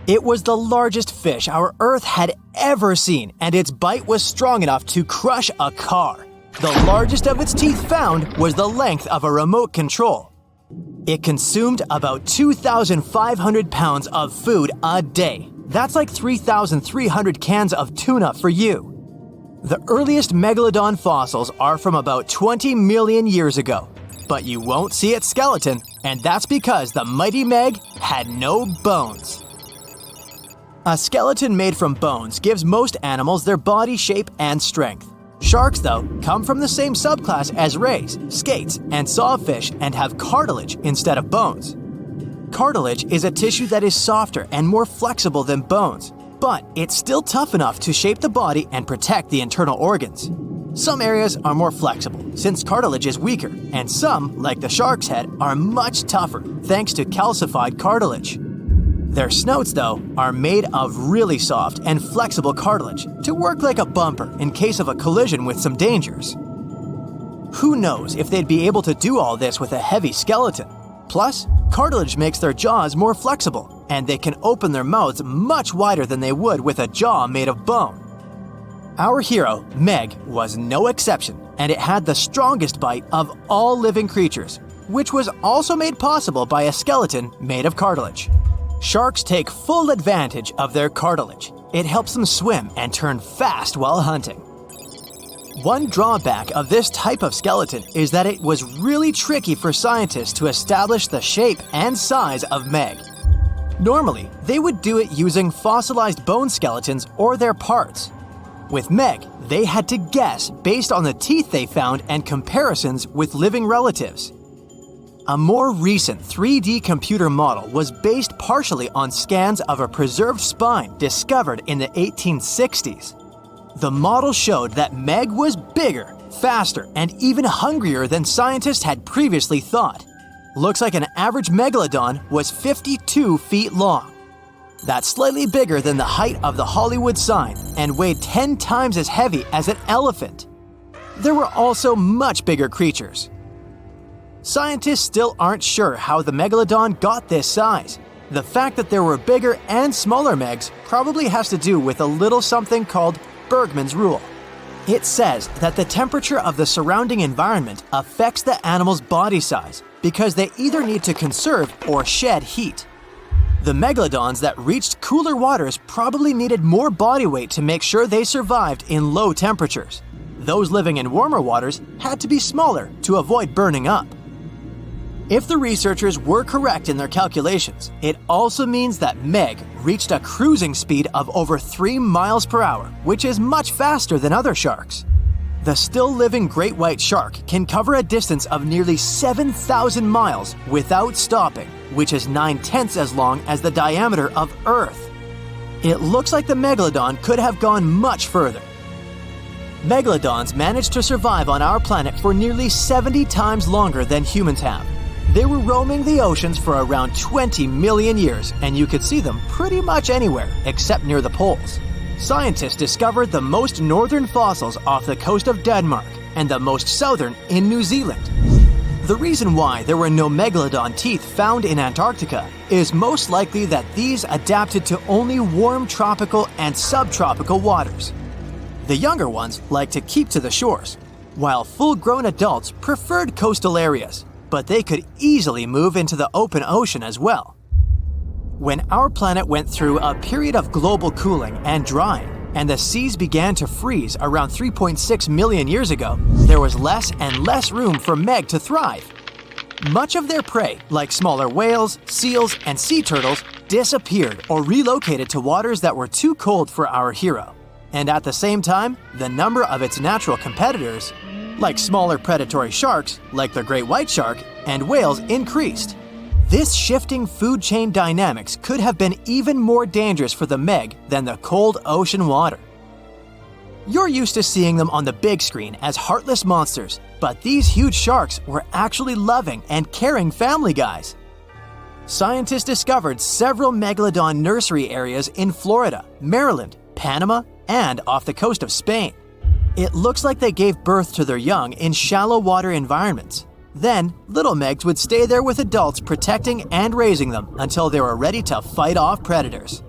It was the largest fish our Earth had ever seen, and its bite was strong enough to crush a car. The largest of its teeth found was the length of a remote control. It consumed about 2,500 pounds of food a day. That's like 3,300 cans of tuna for you. The earliest Megalodon fossils are from about 20 million years ago, but you won't see its skeleton, and that's because the mighty Meg had no bones. A skeleton made from bones gives most animals their body shape and strength. Sharks, though, come from the same subclass as rays, skates, and sawfish and have cartilage instead of bones. Cartilage is a tissue that is softer and more flexible than bones, but it's still tough enough to shape the body and protect the internal organs. Some areas are more flexible, since cartilage is weaker, and some, like the shark's head, are much tougher thanks to calcified cartilage. Their snouts, though, are made of really soft and flexible cartilage to work like a bumper in case of a collision with some dangers. Who knows if they'd be able to do all this with a heavy skeleton? Plus, cartilage makes their jaws more flexible, and they can open their mouths much wider than they would with a jaw made of bone. Our hero, Meg, was no exception, and it had the strongest bite of all living creatures, which was also made possible by a skeleton made of cartilage. Sharks take full advantage of their cartilage. It helps them swim and turn fast while hunting. One drawback of this type of skeleton is that it was really tricky for scientists to establish the shape and size of Meg. Normally, they would do it using fossilized bone skeletons or their parts. With Meg, they had to guess based on the teeth they found and comparisons with living relatives. A more recent 3D computer model was based partially on scans of a preserved spine discovered in the 1860s. The model showed that Meg was bigger, faster, and even hungrier than scientists had previously thought. Looks like an average Megalodon was 52 feet long. That's slightly bigger than the height of the Hollywood sign and weighed 10 times as heavy as an elephant. There were also much bigger creatures. Scientists still aren't sure how the Megalodon got this size. The fact that there were bigger and smaller Megs probably has to do with a little something called Bergmann's rule. It says that the temperature of the surrounding environment affects the animal's body size because they either need to conserve or shed heat. The Megalodons that reached cooler waters probably needed more body weight to make sure they survived in low temperatures. Those living in warmer waters had to be smaller to avoid burning up. If the researchers were correct in their calculations, it also means that Meg reached a cruising speed of over 3 miles per hour, which is much faster than other sharks. The still-living great white shark can cover a distance of nearly 7,000 miles without stopping, which is 9/10 as long as the diameter of Earth. It looks like the Megalodon could have gone much further. Megalodons managed to survive on our planet for nearly 70 times longer than humans have. They were roaming the oceans for around 20 million years, and you could see them pretty much anywhere except near the poles. Scientists discovered the most northern fossils off the coast of Denmark and the most southern in New Zealand. The reason why there were no Megalodon teeth found in Antarctica is most likely that these adapted to only warm tropical and subtropical waters. The younger ones like to keep to the shores, while full-grown adults preferred coastal areas, but they could easily move into the open ocean as well. When our planet went through a period of global cooling and drying, and the seas began to freeze around 3.6 million years ago, there was less and less room for Meg to thrive. Much of their prey, like smaller whales, seals, and sea turtles, disappeared or relocated to waters that were too cold for our hero. And at the same time, the number of its natural competitors, like smaller predatory sharks, like the great white shark, and whales, increased. This shifting food chain dynamics could have been even more dangerous for the Meg than the cold ocean water. You're used to seeing them on the big screen as heartless monsters, but these huge sharks were actually loving and caring family guys. Scientists discovered several Megalodon nursery areas in Florida, Maryland, Panama, and off the coast of Spain. It looks like they gave birth to their young in shallow water environments. Then, little Megs would stay there with adults protecting and raising them until they were ready to fight off predators.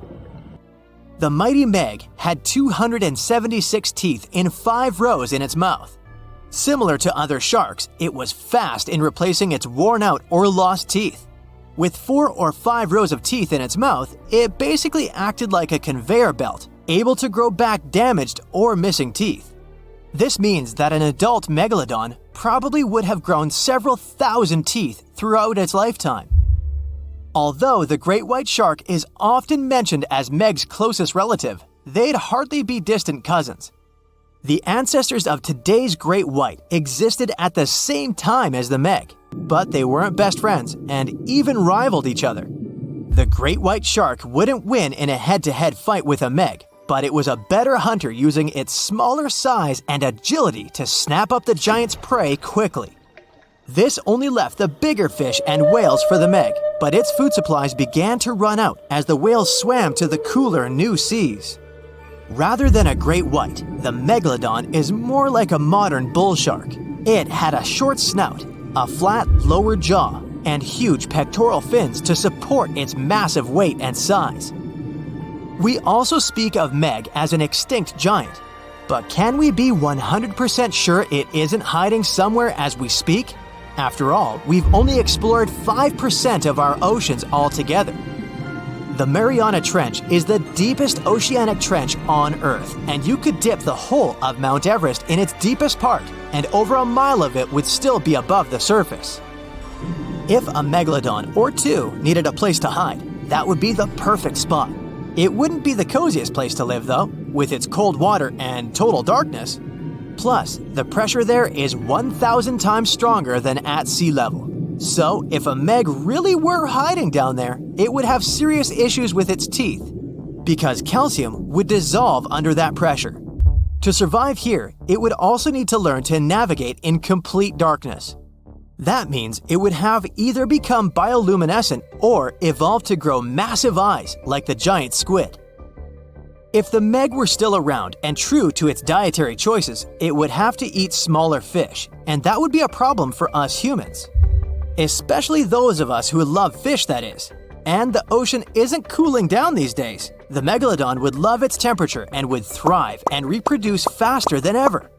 The mighty Meg had 276 teeth in 5 rows in its mouth. Similar to other sharks, it was fast in replacing its worn-out or lost teeth. With 4 or 5 rows of teeth in its mouth, it basically acted like a conveyor belt, able to grow back damaged or missing teeth. This means that an adult megalodon probably would have grown several thousand teeth throughout its lifetime. Although the great white shark is often mentioned as Meg's closest relative, they'd hardly be distant cousins. The ancestors of today's great white existed at the same time as the Meg, but they weren't best friends and even rivaled each other. The great white shark wouldn't win in a head-to-head fight with a Meg, but it was a better hunter using its smaller size and agility to snap up the giant's prey quickly. This only left the bigger fish and whales for the Meg, but its food supplies began to run out as the whales swam to the cooler new seas. Rather than a great white, the Megalodon is more like a modern bull shark. It had a short snout, a flat lower jaw, and huge pectoral fins to support its massive weight and size. We also speak of Meg as an extinct giant, but can we be 100% sure it isn't hiding somewhere as we speak? After all, we've only explored 5% of our oceans altogether. The Mariana Trench is the deepest oceanic trench on Earth, and you could dip the whole of Mount Everest in its deepest part, and over a mile of it would still be above the surface. If a megalodon or two needed a place to hide, that would be the perfect spot. It wouldn't be the coziest place to live, though, with its cold water and total darkness. Plus, the pressure there is 1,000 times stronger than at sea level. So, if a Meg really were hiding down there, it would have serious issues with its teeth, because calcium would dissolve under that pressure. To survive here, it would also need to learn to navigate in complete darkness. That means it would have either become bioluminescent or evolve to grow massive eyes like the giant squid. If the Meg were still around and true to its dietary choices, it would have to eat smaller fish, and that would be a problem for us humans. Especially those of us who love fish, that is. And the ocean isn't cooling down these days. The Megalodon would love its temperature and would thrive and reproduce faster than ever.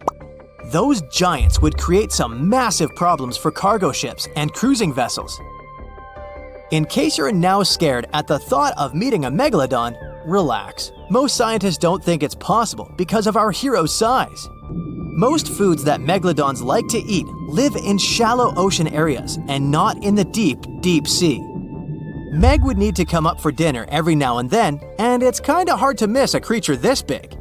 Those giants would create some massive problems for cargo ships and cruising vessels. In case you're now scared at the thought of meeting a Megalodon, relax. Most scientists don't think it's possible because of our hero's size. Most foods that megalodons like to eat live in shallow ocean areas and not in the deep, deep sea. Meg would need to come up for dinner every now and then, and it's kinda hard to miss a creature this big.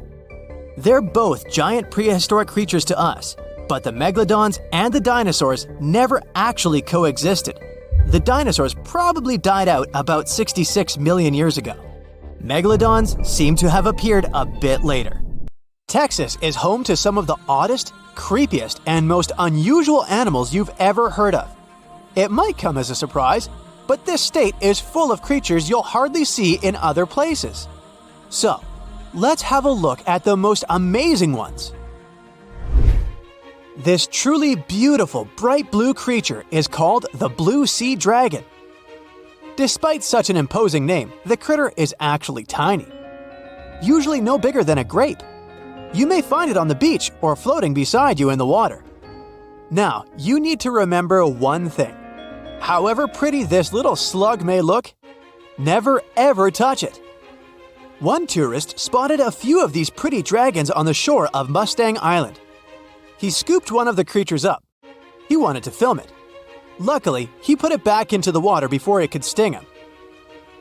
They're both giant prehistoric creatures to us, but the megalodons and the dinosaurs never actually coexisted. The dinosaurs probably died out about 66 million years ago. Megalodons seem to have appeared a bit later. Texas is home to some of the oddest, creepiest, and most unusual animals you've ever heard of. It might come as a surprise, but this state is full of creatures you'll hardly see in other places. So, let's have a look at the most amazing ones. This truly beautiful bright blue creature is called the blue sea dragon. Despite such an imposing name, the critter is actually tiny. Usually no bigger than a grape. You may find it on the beach or floating beside you in the water. Now, you need to remember one thing. However pretty this little slug may look, never ever touch it. One tourist spotted a few of these pretty dragons on the shore of Mustang Island. He scooped one of the creatures up. He wanted to film it. Luckily, he put it back into the water before it could sting him.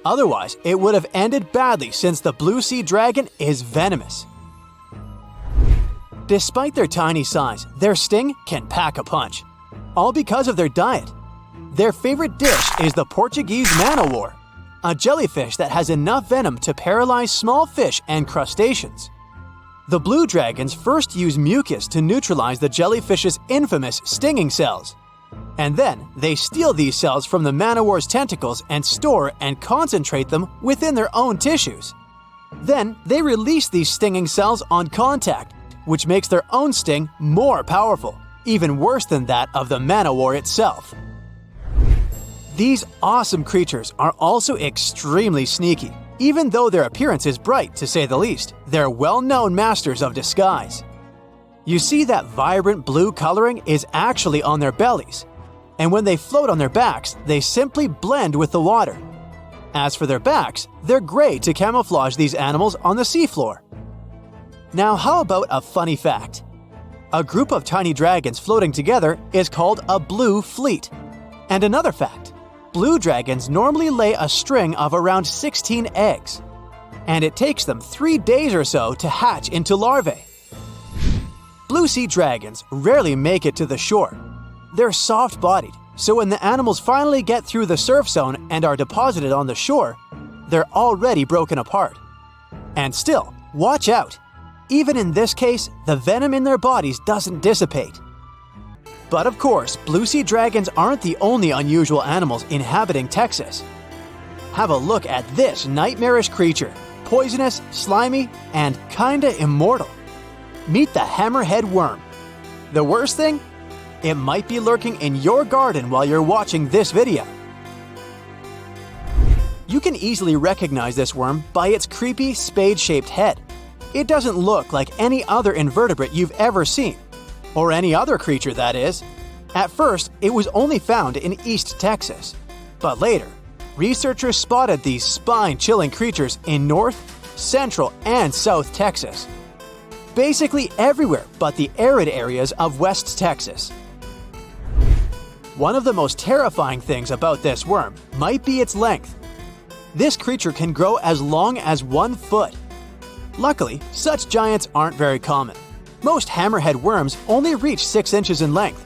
Otherwise, it would have ended badly since the blue sea dragon is venomous. Despite their tiny size, their sting can pack a punch, all because of their diet. Their favorite dish is the Portuguese man-o-war, a jellyfish that has enough venom to paralyze small fish and crustaceans. The blue dragons first use mucus to neutralize the jellyfish's infamous stinging cells. And then they steal these cells from the man-o-war's tentacles and store and concentrate them within their own tissues. Then they release these stinging cells on contact, which makes their own sting more powerful, even worse than that of the man-o-war itself. These awesome creatures are also extremely sneaky. Even though their appearance is bright, to say the least, they're well-known masters of disguise. You see that vibrant blue coloring is actually on their bellies, and when they float on their backs, they simply blend with the water. As for their backs, they're gray to camouflage these animals on the seafloor. Now, how about a funny fact? A group of tiny dragons floating together is called a blue fleet. And another fact, blue dragons normally lay a string of around 16 eggs, and it takes them 3 days or so to hatch into larvae. Blue sea dragons rarely make it to the shore. They're soft-bodied, so when the animals finally get through the surf zone and are deposited on the shore, they're already broken apart. And still, watch out! Even in this case, the venom in their bodies doesn't dissipate. But of course, blue sea dragons aren't the only unusual animals inhabiting Texas. Have a look at this nightmarish creature, poisonous, slimy, and kinda immortal. Meet the hammerhead worm. The worst thing? It might be lurking in your garden while you're watching this video. You can easily recognize this worm by its creepy, spade-shaped head. It doesn't look like any other invertebrate you've ever seen. Or any other creature, that is. At first, it was only found in East Texas. But later, researchers spotted these spine-chilling creatures in North, Central, and South Texas. Basically everywhere but the arid areas of West Texas. One of the most terrifying things about this worm might be its length. This creature can grow as long as 1 foot. Luckily, such giants aren't very common. Most hammerhead worms only reach 6 inches in length.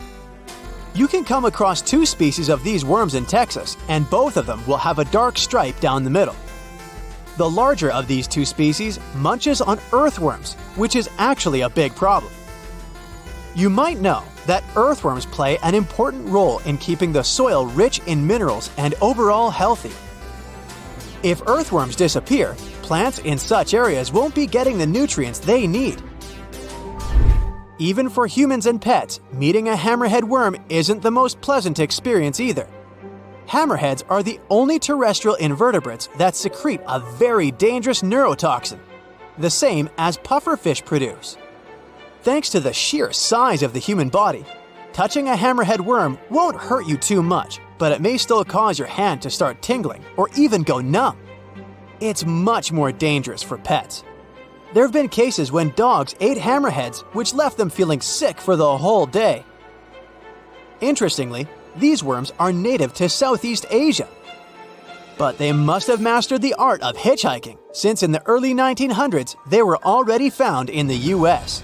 You can come across 2 species of these worms in Texas, and both of them will have a dark stripe down the middle. The larger of these 2 species munches on earthworms, which is actually a big problem. You might know that earthworms play an important role in keeping the soil rich in minerals and overall healthy. If earthworms disappear, plants in such areas won't be getting the nutrients they need. Even for humans and pets, meeting a hammerhead worm isn't the most pleasant experience either. Hammerheads are the only terrestrial invertebrates that secrete a very dangerous neurotoxin, the same as pufferfish produce. Thanks to the sheer size of the human body, touching a hammerhead worm won't hurt you too much, but it may still cause your hand to start tingling or even go numb. It's much more dangerous for pets. There have been cases when dogs ate hammerheads, which left them feeling sick for the whole day. Interestingly, these worms are native to Southeast Asia. But they must have mastered the art of hitchhiking, since in the early 1900s they were already found in the US.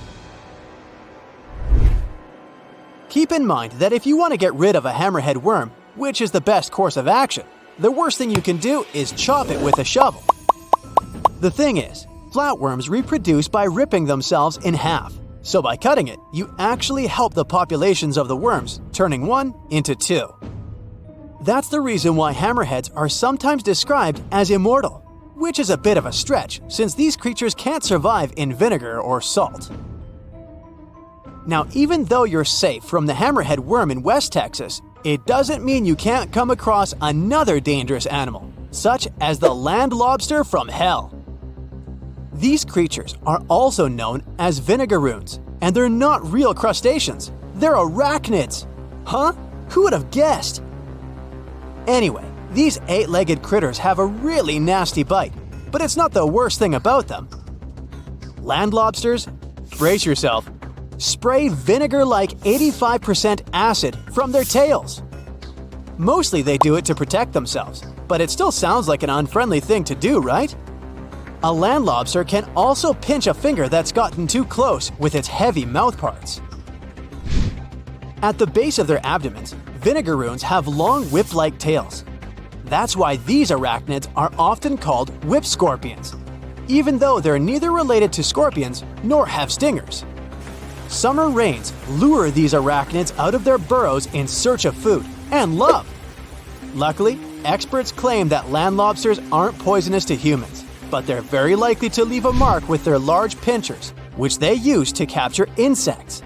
Keep in mind that if you want to get rid of a hammerhead worm, which is the best course of action, the worst thing you can do is chop it with a shovel. The thing is, flatworms reproduce by ripping themselves in half, so by cutting it, you actually help the populations of the worms, turning 1 into 2. That's the reason why hammerheads are sometimes described as immortal, which is a bit of a stretch since these creatures can't survive in vinegar or salt. Now, even though you're safe from the hammerhead worm in West Texas, it doesn't mean you can't come across another dangerous animal, such as the land lobster from hell. These creatures are also known as vinegaroons, and they're not real crustaceans, they're arachnids. Huh? Who would have guessed? Anyway, these 8-legged critters have a really nasty bite, but it's not the worst thing about them. Land lobsters? Brace yourself. Spray vinegar-like 85% acid from their tails. Mostly they do it to protect themselves, but it still sounds like an unfriendly thing to do, right? A land lobster can also pinch a finger that's gotten too close with its heavy mouth parts. At the base of their abdomens, vinegaroons have long whip-like tails. That's why these arachnids are often called whip scorpions, even though they're neither related to scorpions nor have stingers. Summer rains lure these arachnids out of their burrows in search of food and love. Luckily, experts claim that land lobsters aren't poisonous to humans, but they're very likely to leave a mark with their large pinchers, which they use to capture insects.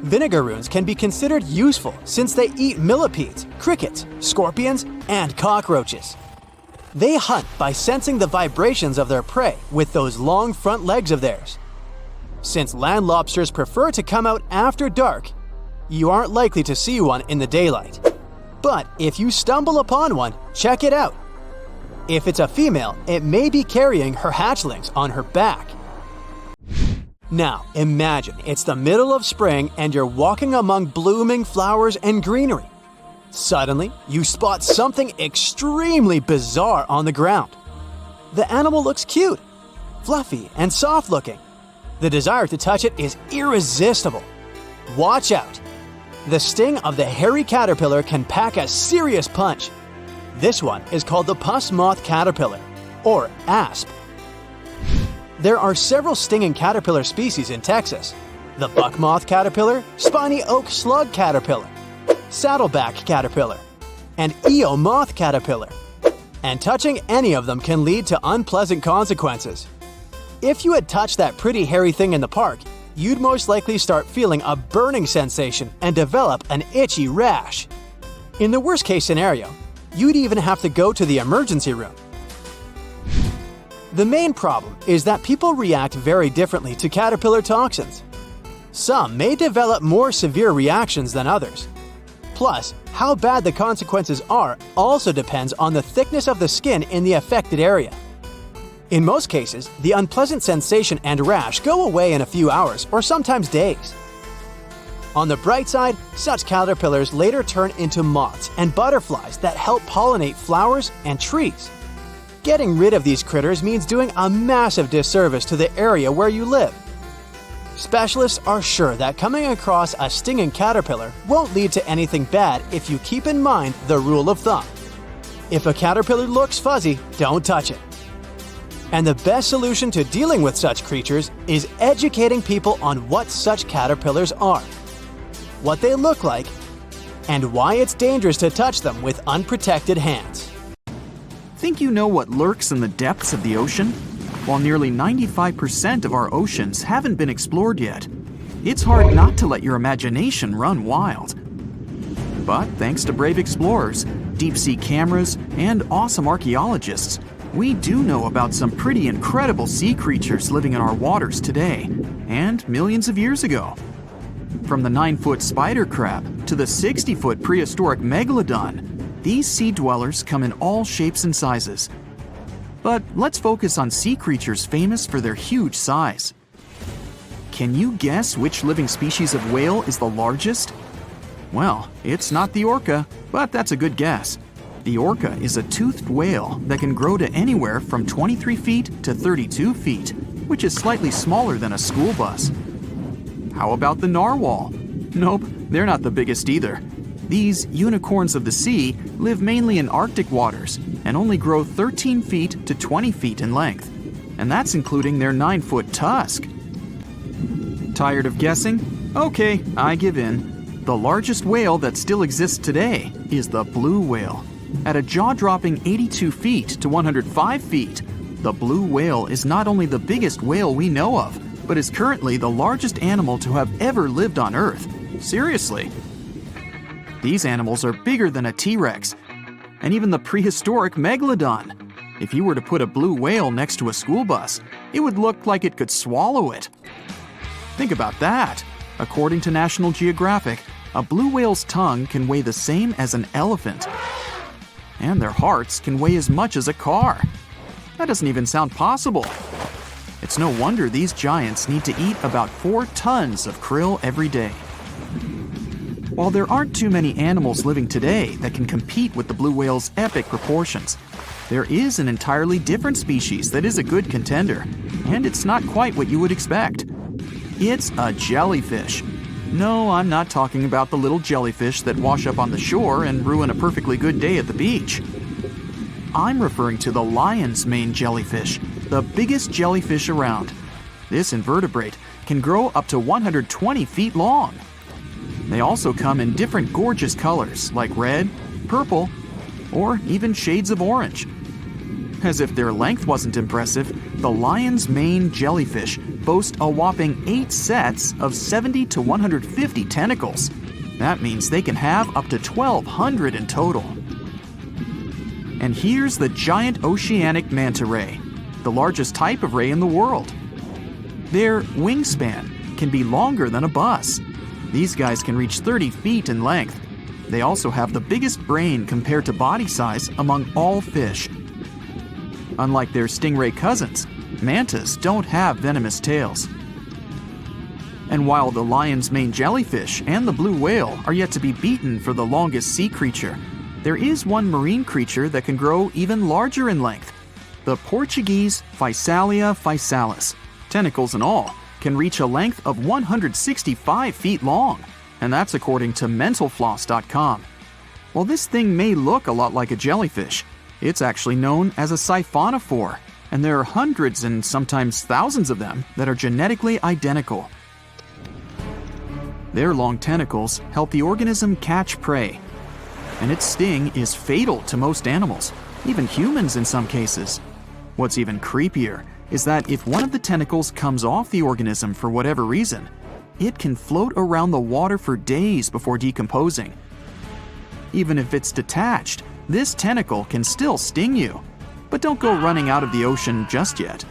Vinegaroons can be considered useful since they eat millipedes, crickets, scorpions, and cockroaches. They hunt by sensing the vibrations of their prey with those long front legs of theirs. Since land lobsters prefer to come out after dark, you aren't likely to see one in the daylight. But if you stumble upon one, check it out. If it's a female, it may be carrying her hatchlings on her back. Now, imagine it's the middle of spring and you're walking among blooming flowers and greenery. Suddenly, you spot something extremely bizarre on the ground. The animal looks cute, fluffy, and soft-looking. The desire to touch it is irresistible. Watch out! The sting of the hairy caterpillar can pack a serious punch. This one is called the puss moth caterpillar, or asp. There are several stinging caterpillar species in Texas: the buck moth caterpillar, spiny oak slug caterpillar, saddleback caterpillar, and eel moth caterpillar. And touching any of them can lead to unpleasant consequences. If you had touched that pretty hairy thing in the park, you'd most likely start feeling a burning sensation and develop an itchy rash. In the worst-case scenario, you'd even have to go to the emergency room. The main problem is that people react very differently to caterpillar toxins. Some may develop more severe reactions than others. Plus, how bad the consequences are also depends on the thickness of the skin in the affected area. In most cases, the unpleasant sensation and rash go away in a few hours or sometimes days. On the bright side, such caterpillars later turn into moths and butterflies that help pollinate flowers and trees. Getting rid of these critters means doing a massive disservice to the area where you live. Specialists are sure that coming across a stinging caterpillar won't lead to anything bad if you keep in mind the rule of thumb. If a caterpillar looks fuzzy, don't touch it. And the best solution to dealing with such creatures is educating people on what such caterpillars are, what they look like, and why it's dangerous to touch them with unprotected hands. Think you know what lurks in the depths of the ocean? While nearly 95% of our oceans haven't been explored yet, it's hard not to let your imagination run wild. But thanks to brave explorers, deep-sea cameras, and awesome archaeologists, we do know about some pretty incredible sea creatures living in our waters today, and millions of years ago. From the 9-foot spider crab to the 60-foot prehistoric Megalodon, these sea dwellers come in all shapes and sizes. But let's focus on sea creatures famous for their huge size. Can you guess which living species of whale is the largest? Well, it's not the orca, but that's a good guess. The orca is a toothed whale that can grow to anywhere from 23 feet to 32 feet, which is slightly smaller than a school bus. How about the narwhal? Nope, they're not the biggest either. These unicorns of the sea live mainly in Arctic waters and only grow 13 feet to 20 feet in length, and that's including their 9-foot tusk. Tired of guessing? Okay, I give in. The largest whale that still exists today is the blue whale. At a jaw-dropping 82 feet to 105 feet, the blue whale is not only the biggest whale we know of, but is currently the largest animal to have ever lived on Earth. Seriously. These animals are bigger than a T-Rex, and even the prehistoric Megalodon. If you were to put a blue whale next to a school bus, it would look like it could swallow it. Think about that. According to National Geographic, a blue whale's tongue can weigh the same as an elephant. And their hearts can weigh as much as a car. That doesn't even sound possible. It's no wonder these giants need to eat about 4 tons of krill every day. While there aren't too many animals living today that can compete with the blue whale's epic proportions, there is an entirely different species that is a good contender, and it's not quite what you would expect. It's a jellyfish. No, I'm not talking about the little jellyfish that wash up on the shore and ruin a perfectly good day at the beach. I'm referring to the lion's mane jellyfish, the biggest jellyfish around. This invertebrate can grow up to 120 feet long. They also come in different gorgeous colors like red, purple, or even shades of orange. As if their length wasn't impressive, the lion's mane jellyfish boast a whopping 8 sets of 70 to 150 tentacles. That means they can have up to 1,200 in total. And here's the giant oceanic manta ray, the largest type of ray in the world. Their wingspan can be longer than a bus. These guys can reach 30 feet in length. They also have the biggest brain compared to body size among all fish. Unlike their stingray cousins, mantas don't have venomous tails. And while the lion's mane jellyfish and the blue whale are yet to be beaten for the longest sea creature, there is one marine creature that can grow even larger in length. The Portuguese Physalia physalis, tentacles and all, can reach a length of 165 feet long, and that's according to mentalfloss.com. While this thing may look a lot like a jellyfish, it's actually known as a siphonophore, and there are hundreds and sometimes thousands of them that are genetically identical. Their long tentacles help the organism catch prey, and its sting is fatal to most animals, even humans in some cases. What's even creepier is that if one of the tentacles comes off the organism for whatever reason, it can float around the water for days before decomposing. Even if it's detached, this tentacle can still sting you. But don't go running out of the ocean just yet.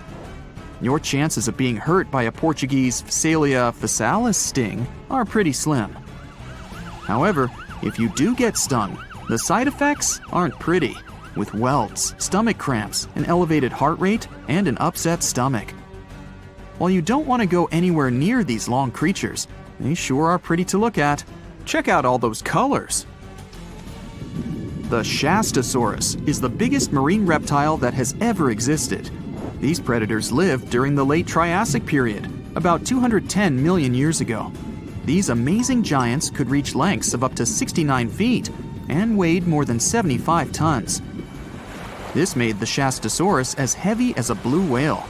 Your chances of being hurt by a Portuguese Physalia physalis sting are pretty slim. However, if you do get stung, the side effects aren't pretty, with welts, stomach cramps, an elevated heart rate, and an upset stomach. While you don't want to go anywhere near these long creatures, they sure are pretty to look at. Check out all those colors. The Shastasaurus is the biggest marine reptile that has ever existed. These predators lived during the late Triassic period, about 210 million years ago. These amazing giants could reach lengths of up to 69 feet and weighed more than 75 tons. This made the Shastasaurus as heavy as a blue whale.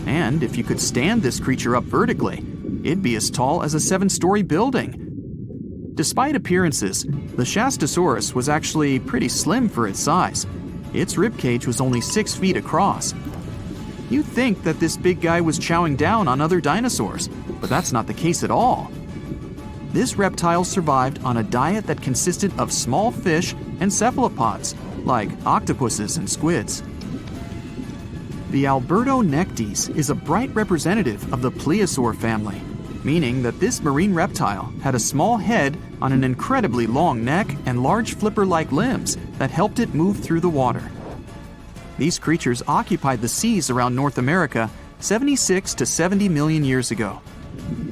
And if you could stand this creature up vertically, it'd be as tall as a 7-story building. Despite appearances, the Shastasaurus was actually pretty slim for its size. Its ribcage was only 6 feet across. You'd think that this big guy was chowing down on other dinosaurs, but that's not the case at all. This reptile survived on a diet that consisted of small fish and cephalopods, like octopuses and squids. The Albertonectes is a bright representative of the plesiosaur family, meaning that this marine reptile had a small head on an incredibly long neck and large flipper-like limbs that helped it move through the water. These creatures occupied the seas around North America 76 to 70 million years ago.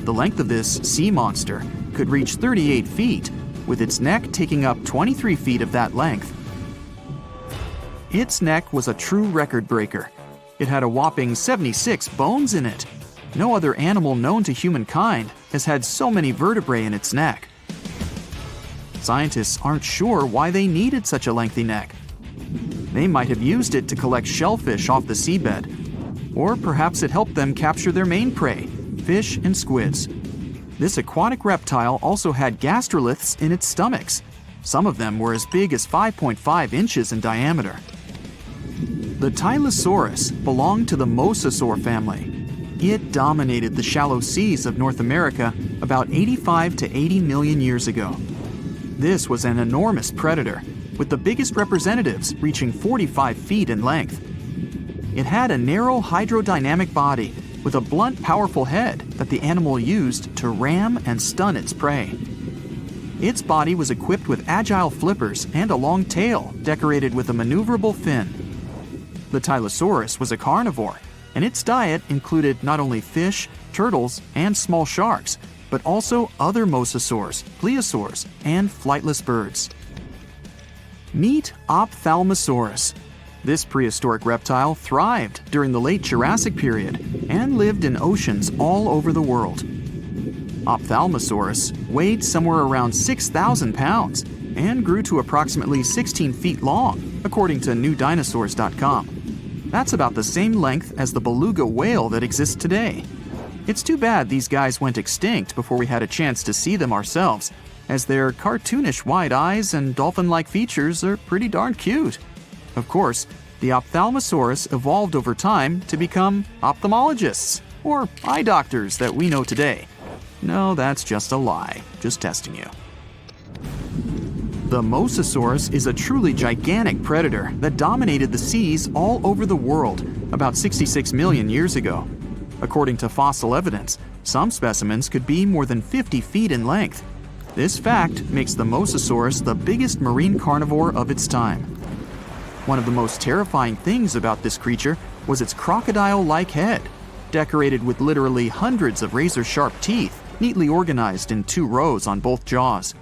The length of this sea monster could reach 38 feet, with its neck taking up 23 feet of that length. Its neck was a true record breaker. It had a whopping 76 bones in it. No other animal known to humankind has had so many vertebrae in its neck. Scientists aren't sure why they needed such a lengthy neck. They might have used it to collect shellfish off the seabed, or perhaps it helped them capture their main prey, fish and squids. This aquatic reptile also had gastroliths in its stomachs. Some of them were as big as 5.5 inches in diameter. The Tylosaurus belonged to the Mosasaur family. It dominated the shallow seas of North America about 85 to 80 million years ago. This was an enormous predator, with the biggest representatives reaching 45 feet in length. It had a narrow hydrodynamic body with a blunt, powerful head that the animal used to ram and stun its prey. Its body was equipped with agile flippers and a long tail decorated with a maneuverable fin. The Tylosaurus was a carnivore, and its diet included not only fish, turtles, and small sharks, but also other mosasaurs, plesiosaurs, and flightless birds. Meet Ophthalmosaurus. This prehistoric reptile thrived during the late Jurassic period and lived in oceans all over the world. Ophthalmosaurus weighed somewhere around 6,000 pounds and grew to approximately 16 feet long, according to newdinosaurs.com. That's about the same length as the beluga whale that exists today. It's too bad these guys went extinct before we had a chance to see them ourselves, as their cartoonish wide eyes and dolphin-like features are pretty darn cute. Of course, the Ophthalmosaurus evolved over time to become ophthalmologists, or eye doctors that we know today. No, that's just a lie. Just testing you. The Mosasaurus is a truly gigantic predator that dominated the seas all over the world about 66 million years ago. According to fossil evidence, some specimens could be more than 50 feet in length. This fact makes the Mosasaurus the biggest marine carnivore of its time. One of the most terrifying things about this creature was its crocodile-like head, decorated with literally hundreds of razor-sharp teeth, neatly organized in 2 rows on both jaws.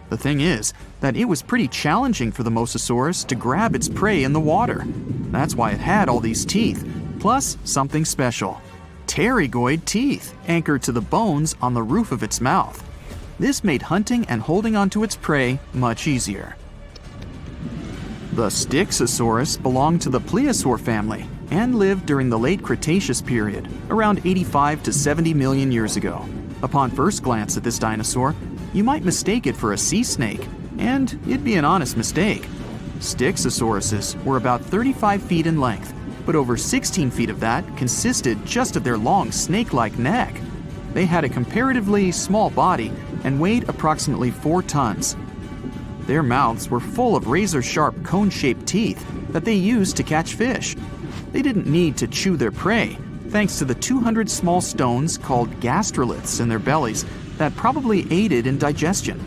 The thing is that it was pretty challenging for the Mosasaurus to grab its prey in the water. That's why it had all these teeth, plus something special: pterygoid teeth anchored to the bones on the roof of its mouth. This made hunting and holding onto its prey much easier. The Styxosaurus belonged to the plesiosaur family and lived during the late Cretaceous period, around 85 to 70 million years ago. Upon first glance at this dinosaur, you might mistake it for a sea snake, and it'd be an honest mistake. Styxosauruses were about 35 feet in length, but over 16 feet of that consisted just of their long snake-like neck. They had a comparatively small body and weighed approximately 4 tons. Their mouths were full of razor-sharp cone-shaped teeth that they used to catch fish. They didn't need to chew their prey, thanks to the 200 small stones called gastroliths in their bellies that probably aided in digestion.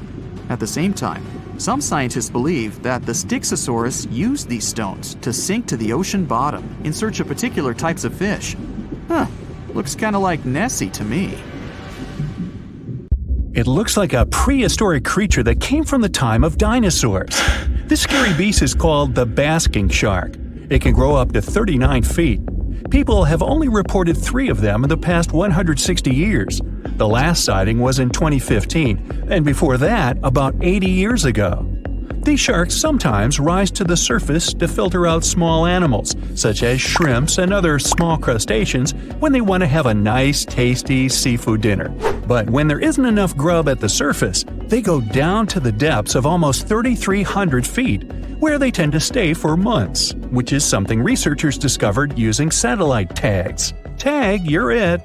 At the same time, some scientists believe that the Styxosaurus used these stones to sink to the ocean bottom in search of particular types of fish. Looks kind of like Nessie to me. It looks like a prehistoric creature that came from the time of dinosaurs. This scary beast is called the basking shark. It can grow up to 39 feet. People have only reported 3 of them in the past 160 years. The last sighting was in 2015, and before that, about 80 years ago. These sharks sometimes rise to the surface to filter out small animals, such as shrimps and other small crustaceans, when they want to have a nice, tasty seafood dinner. But when there isn't enough grub at the surface, they go down to the depths of almost 3,300 feet, where they tend to stay for months, which is something researchers discovered using satellite tags. Tag, you're it!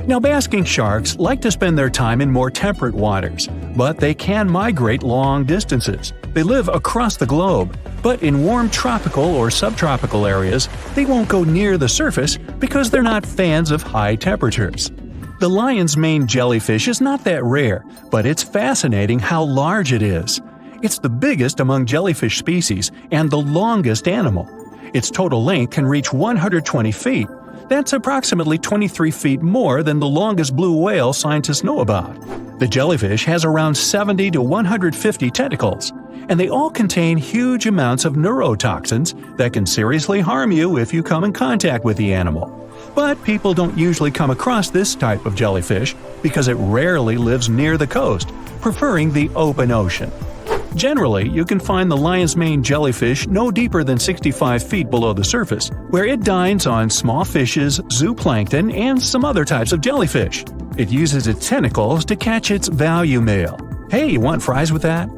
Now, basking sharks like to spend their time in more temperate waters, but they can migrate long distances. They live across the globe, but in warm tropical or subtropical areas, they won't go near the surface because they're not fans of high temperatures. The lion's mane jellyfish is not that rare, but it's fascinating how large it is. It's the biggest among jellyfish species and the longest animal. Its total length can reach 120 feet. That's approximately 23 feet more than the longest blue whale scientists know about. The jellyfish has around 70 to 150 tentacles, and they all contain huge amounts of neurotoxins that can seriously harm you if you come in contact with the animal. But people don't usually come across this type of jellyfish because it rarely lives near the coast, preferring the open ocean. Generally, you can find the lion's mane jellyfish no deeper than 65 feet below the surface, where it dines on small fishes, zooplankton, and some other types of jellyfish. It uses its tentacles to catch its value meal. Hey, you want fries with that?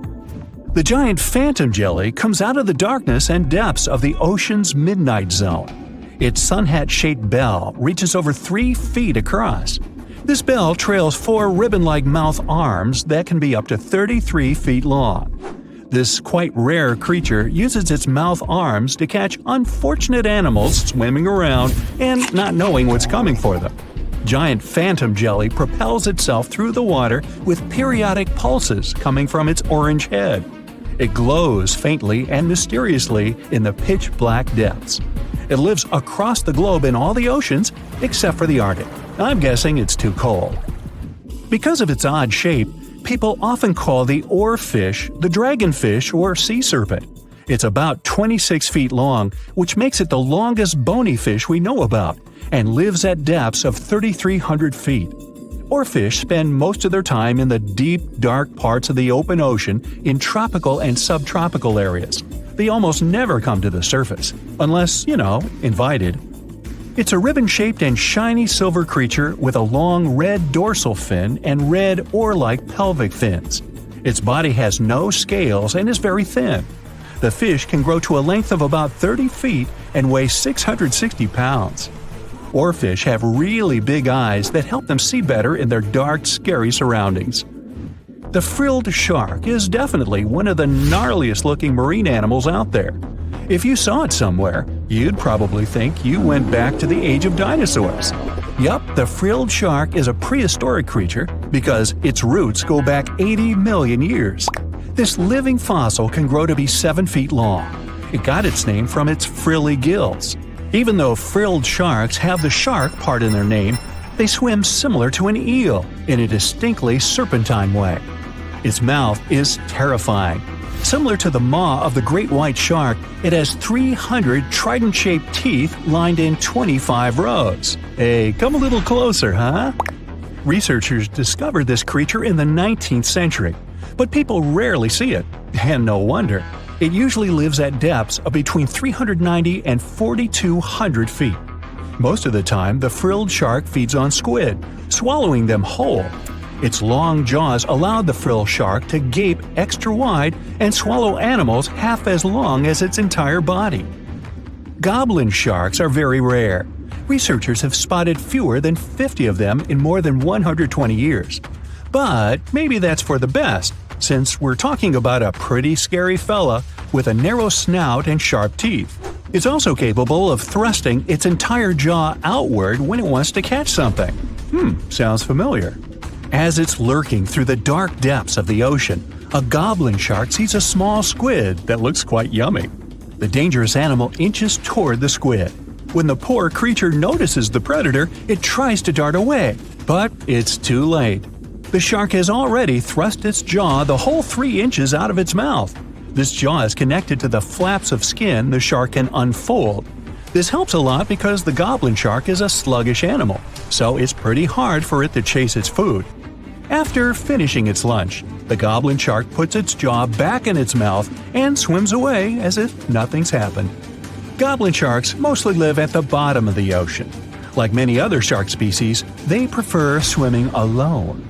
The giant phantom jelly comes out of the darkness and depths of the ocean's midnight zone. Its sun hat-shaped bell reaches over 3 feet across. This bell trails 4 ribbon-like mouth arms that can be up to 33 feet long. This quite rare creature uses its mouth arms to catch unfortunate animals swimming around and not knowing what's coming for them. Giant phantom jelly propels itself through the water with periodic pulses coming from its orange head. It glows faintly and mysteriously in the pitch-black depths. It lives across the globe in all the oceans except for the Arctic. I'm guessing it's too cold. Because of its odd shape, people often call the oarfish the dragonfish or sea serpent. It's about 26 feet long, which makes it the longest bony fish we know about, and lives at depths of 3,300 feet. Oarfish spend most of their time in the deep, dark parts of the open ocean in tropical and subtropical areas. They almost never come to the surface, unless, invited. It's a ribbon-shaped and shiny silver creature with a long red dorsal fin and red oar-like pelvic fins. Its body has no scales and is very thin. The fish can grow to a length of about 30 feet and weigh 660 pounds. Oarfish have really big eyes that help them see better in their dark, scary surroundings. The frilled shark is definitely one of the gnarliest looking marine animals out there. If you saw it somewhere, you'd probably think you went back to the age of dinosaurs. Yup, the frilled shark is a prehistoric creature because its roots go back 80 million years. This living fossil can grow to be 7 feet long. It got its name from its frilly gills. Even though frilled sharks have the shark part in their name, they swim similar to an eel in a distinctly serpentine way. Its mouth is terrifying. Similar to the maw of the great white shark, it has 300 trident-shaped teeth lined in 25 rows. Hey, come a little closer, huh? Researchers discovered this creature in the 19th century, but people rarely see it, and no wonder. It usually lives at depths of between 390 and 4,200 feet. Most of the time, the frilled shark feeds on squid, swallowing them whole. Its long jaws allowed the frilled shark to gape extra wide and swallow animals half as long as its entire body. Goblin sharks are very rare. Researchers have spotted fewer than 50 of them in more than 120 years. But maybe that's for the best, since we're talking about a pretty scary fella with a narrow snout and sharp teeth. It's also capable of thrusting its entire jaw outward when it wants to catch something. Sounds familiar. As it's lurking through the dark depths of the ocean, a goblin shark sees a small squid that looks quite yummy. The dangerous animal inches toward the squid. When the poor creature notices the predator, it tries to dart away, but it's too late. The shark has already thrust its jaw the whole 3 inches out of its mouth. This jaw is connected to the flaps of skin the shark can unfold. This helps a lot because the goblin shark is a sluggish animal, so it's pretty hard for it to chase its food. After finishing its lunch, the goblin shark puts its jaw back in its mouth and swims away as if nothing's happened. Goblin sharks mostly live at the bottom of the ocean. Like many other shark species, they prefer swimming alone.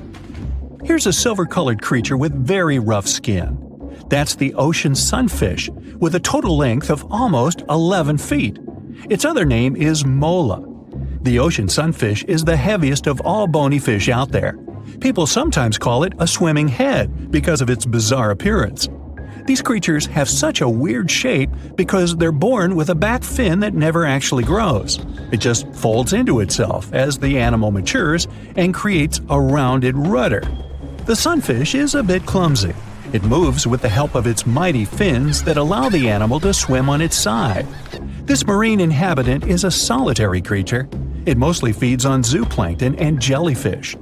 Here's a silver-colored creature with very rough skin. That's the ocean sunfish, with a total length of almost 11 feet. Its other name is mola. The ocean sunfish is the heaviest of all bony fish out there. People sometimes call it a swimming head because of its bizarre appearance. These creatures have such a weird shape because they're born with a back fin that never actually grows. It just folds into itself as the animal matures and creates a rounded rudder. The sunfish is a bit clumsy. It moves with the help of its mighty fins that allow the animal to swim on its side. This marine inhabitant is a solitary creature. It mostly feeds on zooplankton and jellyfish.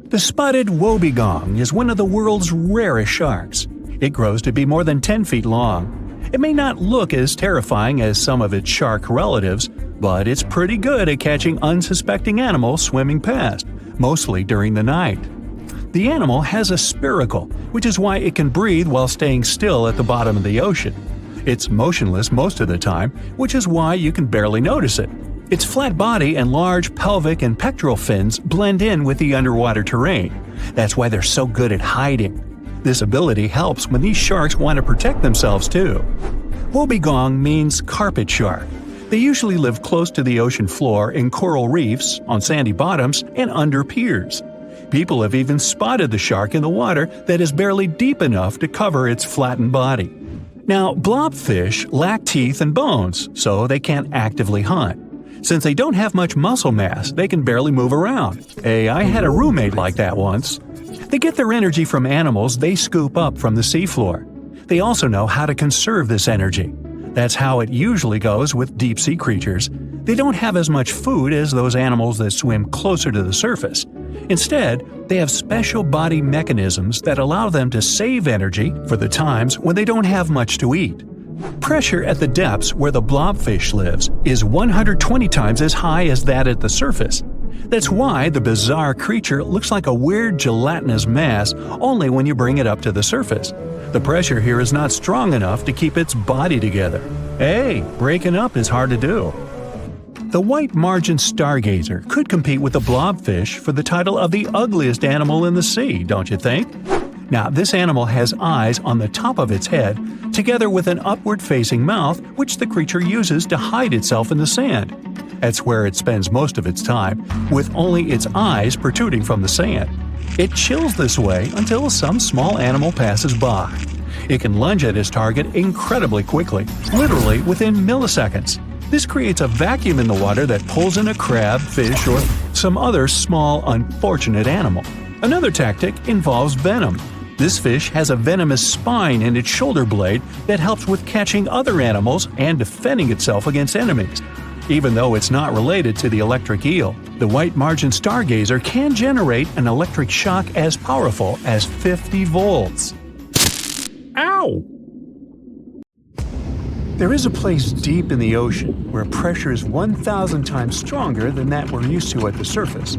The spotted wobbegong is one of the world's rarest sharks. It grows to be more than 10 feet long. It may not look as terrifying as some of its shark relatives, but it's pretty good at catching unsuspecting animals swimming past, mostly during the night. The animal has a spiracle, which is why it can breathe while staying still at the bottom of the ocean. It's motionless most of the time, which is why you can barely notice it. Its flat body and large pelvic and pectoral fins blend in with the underwater terrain. That's why they're so good at hiding. This ability helps when these sharks want to protect themselves too. Wobbegong means carpet shark. They usually live close to the ocean floor in coral reefs, on sandy bottoms, and under piers. People have even spotted the shark in the water that is barely deep enough to cover its flattened body. Now, blobfish lack teeth and bones, so they can't actively hunt. Since they don't have much muscle mass, they can barely move around. Hey, I had a roommate like that once. They get their energy from animals they scoop up from the seafloor. They also know how to conserve this energy. That's how it usually goes with deep-sea creatures. They don't have as much food as those animals that swim closer to the surface. Instead, they have special body mechanisms that allow them to save energy for the times when they don't have much to eat. Pressure at the depths where the blobfish lives is 120 times as high as that at the surface. That's why the bizarre creature looks like a weird gelatinous mass only when you bring it up to the surface. The pressure here is not strong enough to keep its body together. Hey, breaking up is hard to do. The white margin stargazer could compete with the blobfish for the title of the ugliest animal in the sea, don't you think? Now, this animal has eyes on the top of its head, together with an upward-facing mouth which the creature uses to hide itself in the sand. That's where it spends most of its time, with only its eyes protruding from the sand. It chills this way until some small animal passes by. It can lunge at its target incredibly quickly, literally within milliseconds. This creates a vacuum in the water that pulls in a crab, fish, or some other small, unfortunate animal. Another tactic involves venom. This fish has a venomous spine in its shoulder blade that helps with catching other animals and defending itself against enemies. Even though it's not related to the electric eel, the white margin stargazer can generate an electric shock as powerful as 50 volts. Ow! There is a place deep in the ocean where pressure is 1,000 times stronger than that we're used to at the surface.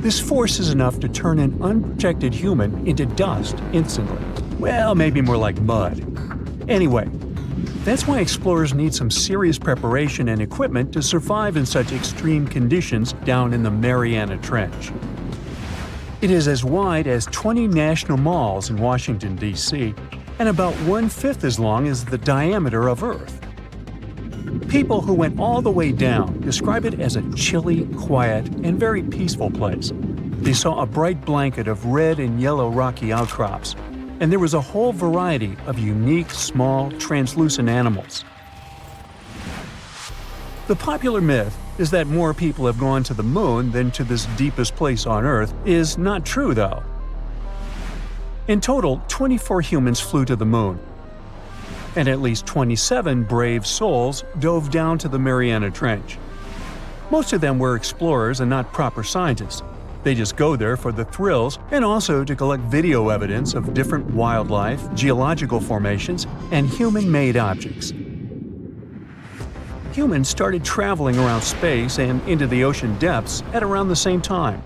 This force is enough to turn an unprotected human into dust instantly. Well, maybe more like mud. Anyway, that's why explorers need some serious preparation and equipment to survive in such extreme conditions down in the Mariana Trench. It is as wide as 20 national malls in Washington, D.C., and about 1/5 as long as the diameter of Earth. People who went all the way down describe it as a chilly, quiet, and very peaceful place. They saw a bright blanket of red and yellow rocky outcrops, and there was a whole variety of unique, small, translucent animals. The popular myth is that more people have gone to the moon than to this deepest place on Earth is not true, though. In total, 24 humans flew to the moon, and at least 27 brave souls dove down to the Mariana Trench. Most of them were explorers and not proper scientists. They just go there for the thrills and also to collect video evidence of different wildlife, geological formations, and human-made objects. Humans started traveling around space and into the ocean depths at around the same time.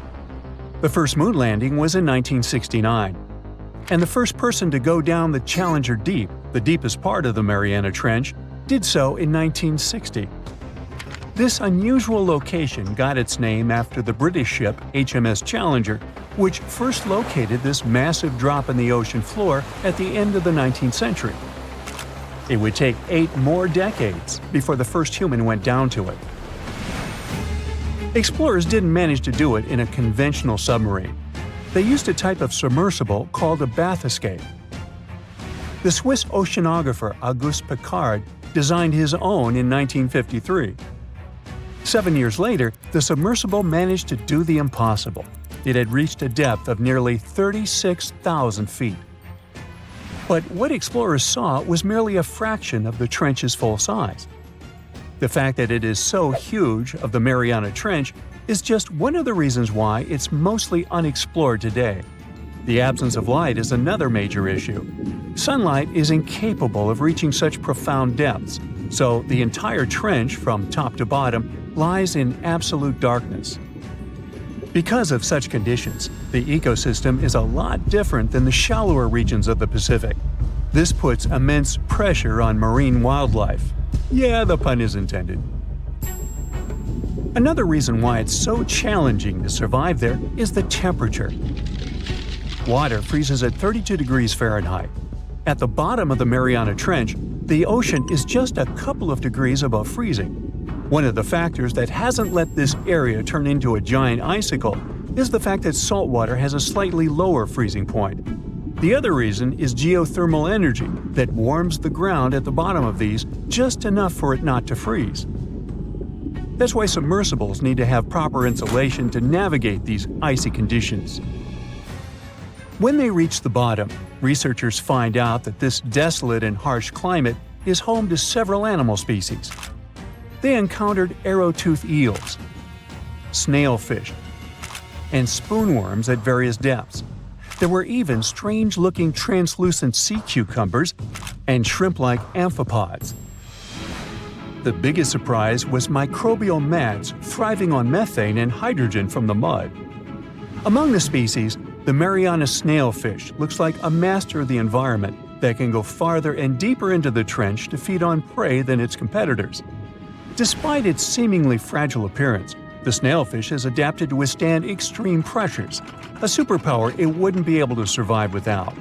The first moon landing was in 1969. And the first person to go down the Challenger Deep, the deepest part of the Mariana Trench, did so in 1960. This unusual location got its name after the British ship HMS Challenger, which first located this massive drop in the ocean floor at the end of the 19th century. It would take 8 more decades before the first human went down to it. Explorers didn't manage to do it in a conventional submarine. They used a type of submersible called a bathyscaphe. The Swiss oceanographer Auguste Piccard designed his own in 1953. 7 years later, the submersible managed to do the impossible. It had reached a depth of nearly 36,000 feet. But what explorers saw was merely a fraction of the trench's full size. The fact that it is so huge of the Mariana Trench is just one of the reasons why it's mostly unexplored today. The absence of light is another major issue. Sunlight is incapable of reaching such profound depths, so the entire trench from top to bottom lies in absolute darkness. Because of such conditions, the ecosystem is a lot different than the shallower regions of the Pacific. This puts immense pressure on marine wildlife. Yeah, the pun is intended. Another reason why it's so challenging to survive there is the temperature. Water freezes at 32 degrees Fahrenheit. At the bottom of the Mariana Trench, the ocean is just a couple of degrees above freezing. One of the factors that hasn't let this area turn into a giant icicle is the fact that salt water has a slightly lower freezing point. The other reason is geothermal energy that warms the ground at the bottom of these just enough for it not to freeze. That's why submersibles need to have proper insulation to navigate these icy conditions. When they reach the bottom, researchers find out that this desolate and harsh climate is home to several animal species. They encountered arrow-toothed eels, snailfish, and spoonworms at various depths. There were even strange-looking translucent sea cucumbers and shrimp-like amphipods. The biggest surprise was microbial mats thriving on methane and hydrogen from the mud. Among the species, the Mariana snailfish looks like a master of the environment that can go farther and deeper into the trench to feed on prey than its competitors. Despite its seemingly fragile appearance, the snailfish has adapted to withstand extreme pressures, a superpower it wouldn't be able to survive without.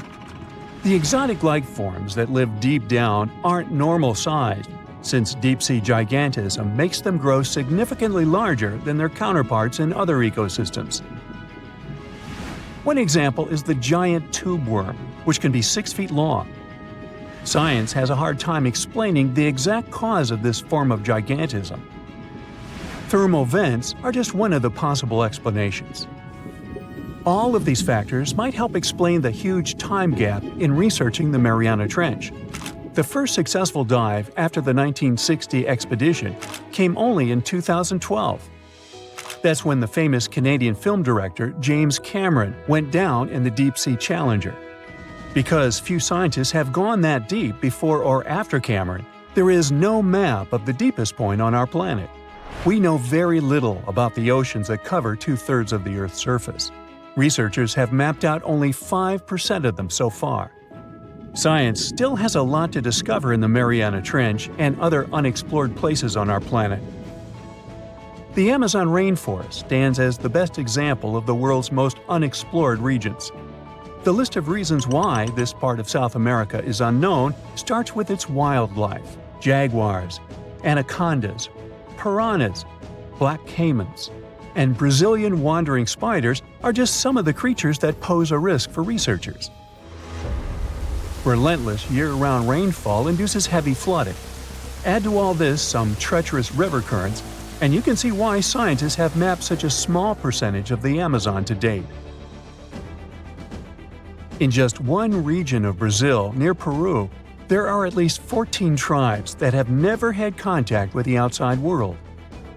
The exotic life forms that live deep down aren't normal-sized, since deep-sea gigantism makes them grow significantly larger than their counterparts in other ecosystems. One example is the giant tube worm, which can be 6 feet long. Science has a hard time explaining the exact cause of this form of gigantism. Thermal vents are just one of the possible explanations. All of these factors might help explain the huge time gap in researching the Mariana Trench. The first successful dive after the 1960 expedition came only in 2012. That's when the famous Canadian film director James Cameron went down in the Deep-Sea Challenger. Because few scientists have gone that deep before or after Cameron, there is no map of the deepest point on our planet. We know very little about the oceans that cover 2/3 of the Earth's surface. Researchers have mapped out only 5% of them so far. Science still has a lot to discover in the Mariana Trench and other unexplored places on our planet. The Amazon rainforest stands as the best example of the world's most unexplored regions. The list of reasons why this part of South America is unknown starts with its wildlife: jaguars, anacondas, piranhas, black caimans, and Brazilian wandering spiders are just some of the creatures that pose a risk for researchers. Relentless year-round rainfall induces heavy flooding. Add to all this some treacherous river currents, and you can see why scientists have mapped such a small percentage of the Amazon to date. In just one region of Brazil, near Peru, there are at least 14 tribes that have never had contact with the outside world.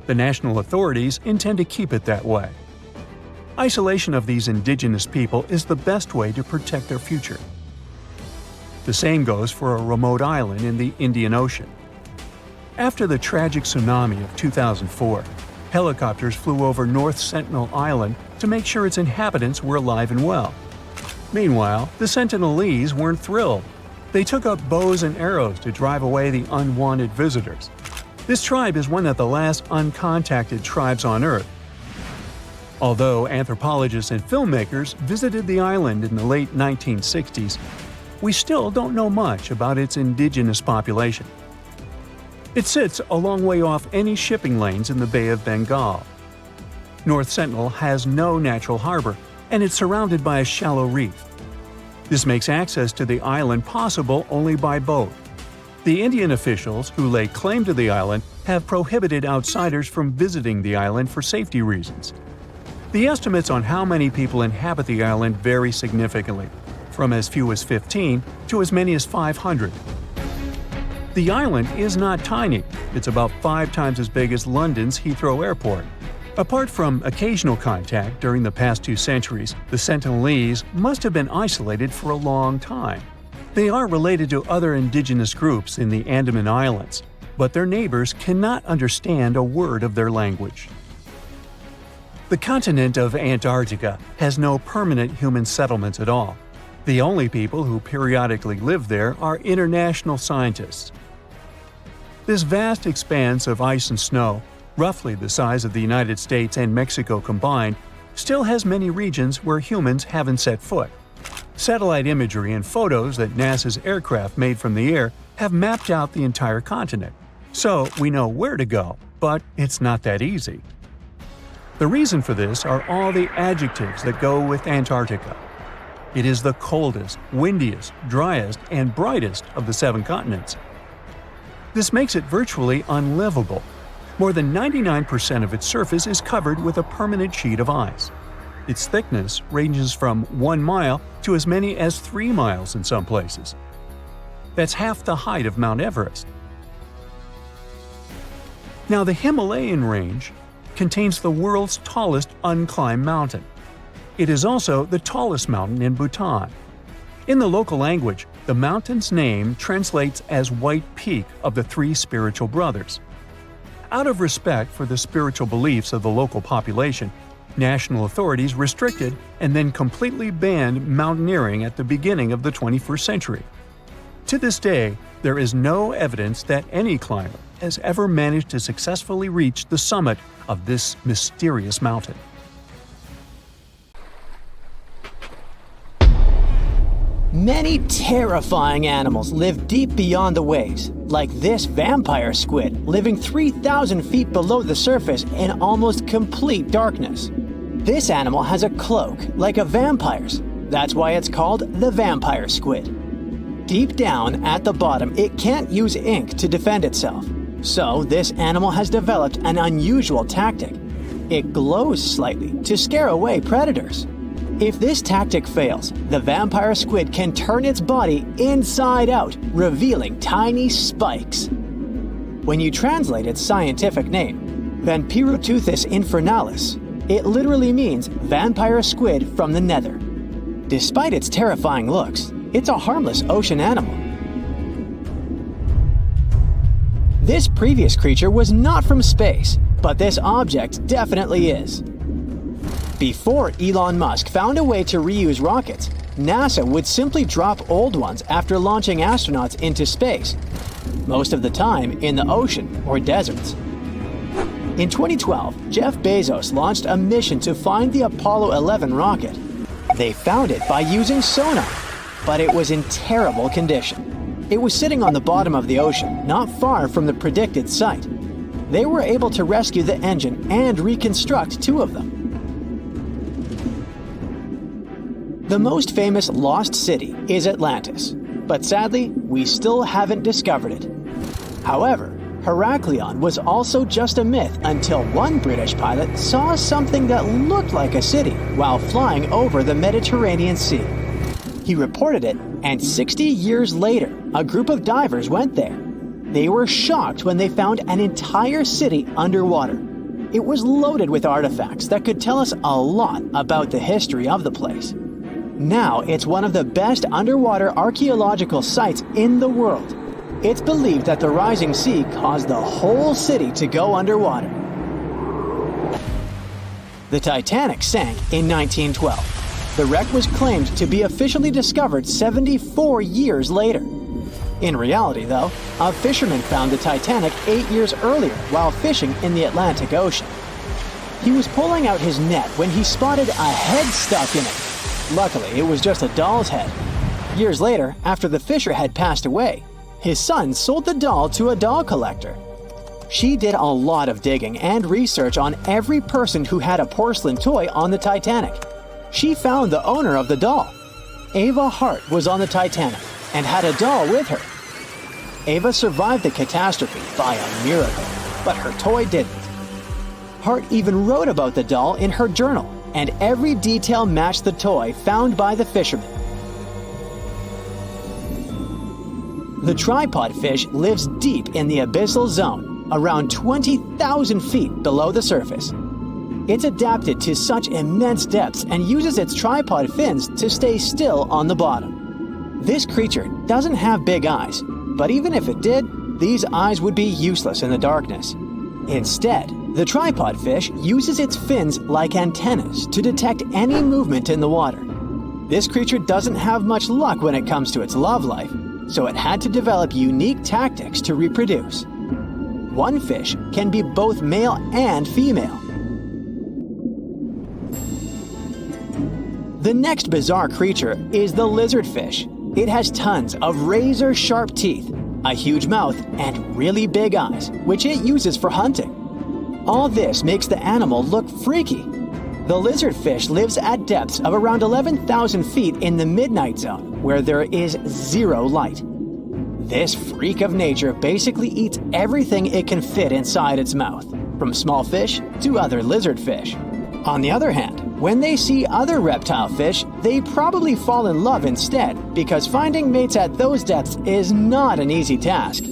The national authorities intend to keep it that way. Isolation of these indigenous people is the best way to protect their future. The same goes for a remote island in the Indian Ocean. After the tragic tsunami of 2004, helicopters flew over North Sentinel Island to make sure its inhabitants were alive and well. Meanwhile, the Sentinelese weren't thrilled. They took up bows and arrows to drive away the unwanted visitors. This tribe is one of the last uncontacted tribes on Earth. Although anthropologists and filmmakers visited the island in the late 1960s, we still don't know much about its indigenous population. It sits a long way off any shipping lanes in the Bay of Bengal. North Sentinel has no natural harbor, and it's surrounded by a shallow reef. This makes access to the island possible only by boat. The Indian officials who lay claim to the island have prohibited outsiders from visiting the island for safety reasons. The estimates on how many people inhabit the island vary significantly, from as few as 15 to as many as 500. The island is not tiny. It's about 5 times as big as London's Heathrow Airport. Apart from occasional contact during the past 2 centuries, the Sentinelese must have been isolated for a long time. They are related to other indigenous groups in the Andaman Islands, but their neighbors cannot understand a word of their language. The continent of Antarctica has no permanent human settlements at all. The only people who periodically live there are international scientists. This vast expanse of ice and snow, roughly the size of the United States and Mexico combined, still has many regions where humans haven't set foot. Satellite imagery and photos that NASA's aircraft made from the air have mapped out the entire continent. So we know where to go, but it's not that easy. The reason for this are all the adjectives that go with Antarctica. It is the coldest, windiest, driest, and brightest of the 7 continents. This makes it virtually unlivable. More than 99% of its surface is covered with a permanent sheet of ice. Its thickness ranges from 1 mile to as many as 3 miles in some places. That's half the height of Mount Everest. Now, the Himalayan range contains the world's tallest unclimbed mountain. It is also the tallest mountain in Bhutan. In the local language, the mountain's name translates as White Peak of the 3 spiritual brothers. Out of respect for the spiritual beliefs of the local population, national authorities restricted and then completely banned mountaineering at the beginning of the 21st century. To this day, there is no evidence that any climber has ever managed to successfully reach the summit of this mysterious mountain. Many terrifying animals live deep beyond the waves, like this vampire squid living 3,000 feet below the surface in almost complete darkness. This animal has a cloak, like a vampire's. That's why it's called the vampire squid. Deep down at the bottom, it can't use ink to defend itself. So this animal has developed an unusual tactic. It glows slightly to scare away predators. If this tactic fails, the vampire squid can turn its body inside out, revealing tiny spikes. When you translate its scientific name, Vampiroteuthis infernalis, it literally means vampire squid from the nether. Despite its terrifying looks, it's a harmless ocean animal. This previous creature was not from space, but this object definitely is. Before Elon Musk found a way to reuse rockets, NASA would simply drop old ones after launching astronauts into space, most of the time in the ocean or deserts. In 2012, Jeff Bezos launched a mission to find the Apollo 11 rocket. They found it by using sonar, but it was in terrible condition. It was sitting on the bottom of the ocean, not far from the predicted site. They were able to rescue the engine and reconstruct 2 of them. The most famous lost city is Atlantis, but sadly, we still haven't discovered it. However, Heraklion was also just a myth until one British pilot saw something that looked like a city while flying over the Mediterranean Sea. He reported it, and 60 years later, a group of divers went there. They were shocked when they found an entire city underwater. It was loaded with artifacts that could tell us a lot about the history of the place. Now it's one of the best underwater archaeological sites in the world. It's believed that the rising sea caused the whole city to go underwater. The Titanic sank in 1912. The wreck was claimed to be officially discovered 74 years later. In reality, though, a fisherman found the Titanic 8 years earlier while fishing in the Atlantic Ocean. He was pulling out his net when he spotted a head stuck in it. Luckily, it was just a doll's head. Years later, after the fisher had passed away, his son sold the doll to a doll collector. She did a lot of digging and research on every person who had a porcelain toy on the Titanic. She found the owner of the doll. Ava Hart was on the Titanic and had a doll with her. Ava survived the catastrophe by a miracle, but her toy didn't. Hart even wrote about the doll in her journal, and every detail matched the toy found by the fisherman. The tripod fish lives deep in the abyssal zone, around 20,000 feet below the surface. It's adapted to such immense depths and uses its tripod fins to stay still on the bottom. This creature doesn't have big eyes, but even if it did, these eyes would be useless in the darkness. Instead, the tripod fish uses its fins like antennas to detect any movement in the water. This creature doesn't have much luck when it comes to its love life, so it had to develop unique tactics to reproduce. One fish can be both male and female. The next bizarre creature is the lizardfish. It has tons of razor-sharp teeth, a huge mouth, and really big eyes, which it uses for hunting. All this makes the animal look freaky. The lizardfish lives at depths of around 11,000 feet in the midnight zone, where there is zero light. This freak of nature basically eats everything it can fit inside its mouth, from small fish to other lizardfish. On the other hand, when they see other reptile fish, they probably fall in love instead, because finding mates at those depths is not an easy task.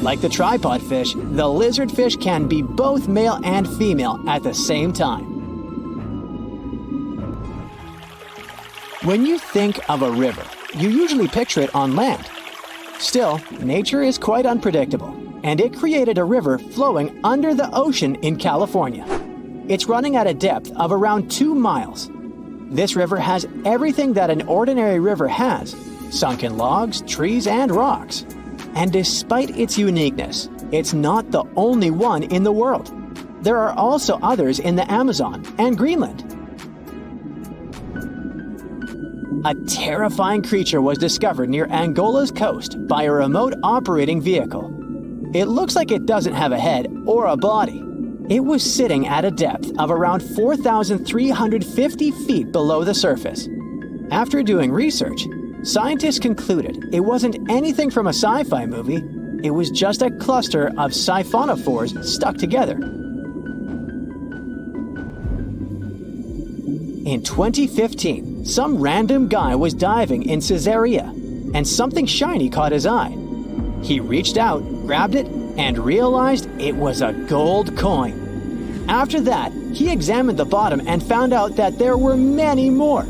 Like the tripod fish, the lizardfish can be both male and female at the same time. When you think of a river, you usually picture it on land. Still, nature is quite unpredictable, and it created a river flowing under the ocean in California. It's running at a depth of around 2 miles. This river has everything that an ordinary river has: sunken logs, trees, and rocks. And despite its uniqueness, it's not the only one in the world. There are also others in the Amazon and Greenland. A terrifying creature was discovered near Angola's coast by a remote operating vehicle. It looks like it doesn't have a head or a body. It was sitting at a depth of around 4,350 feet below the surface. After doing research, scientists concluded it wasn't anything from a sci-fi movie, it was just a cluster of siphonophores stuck together. In 2015, some random guy was diving in Caesarea, and something shiny caught his eye. He reached out, grabbed it, and realized it was a gold coin. After that, he examined the bottom and found out that there were many more.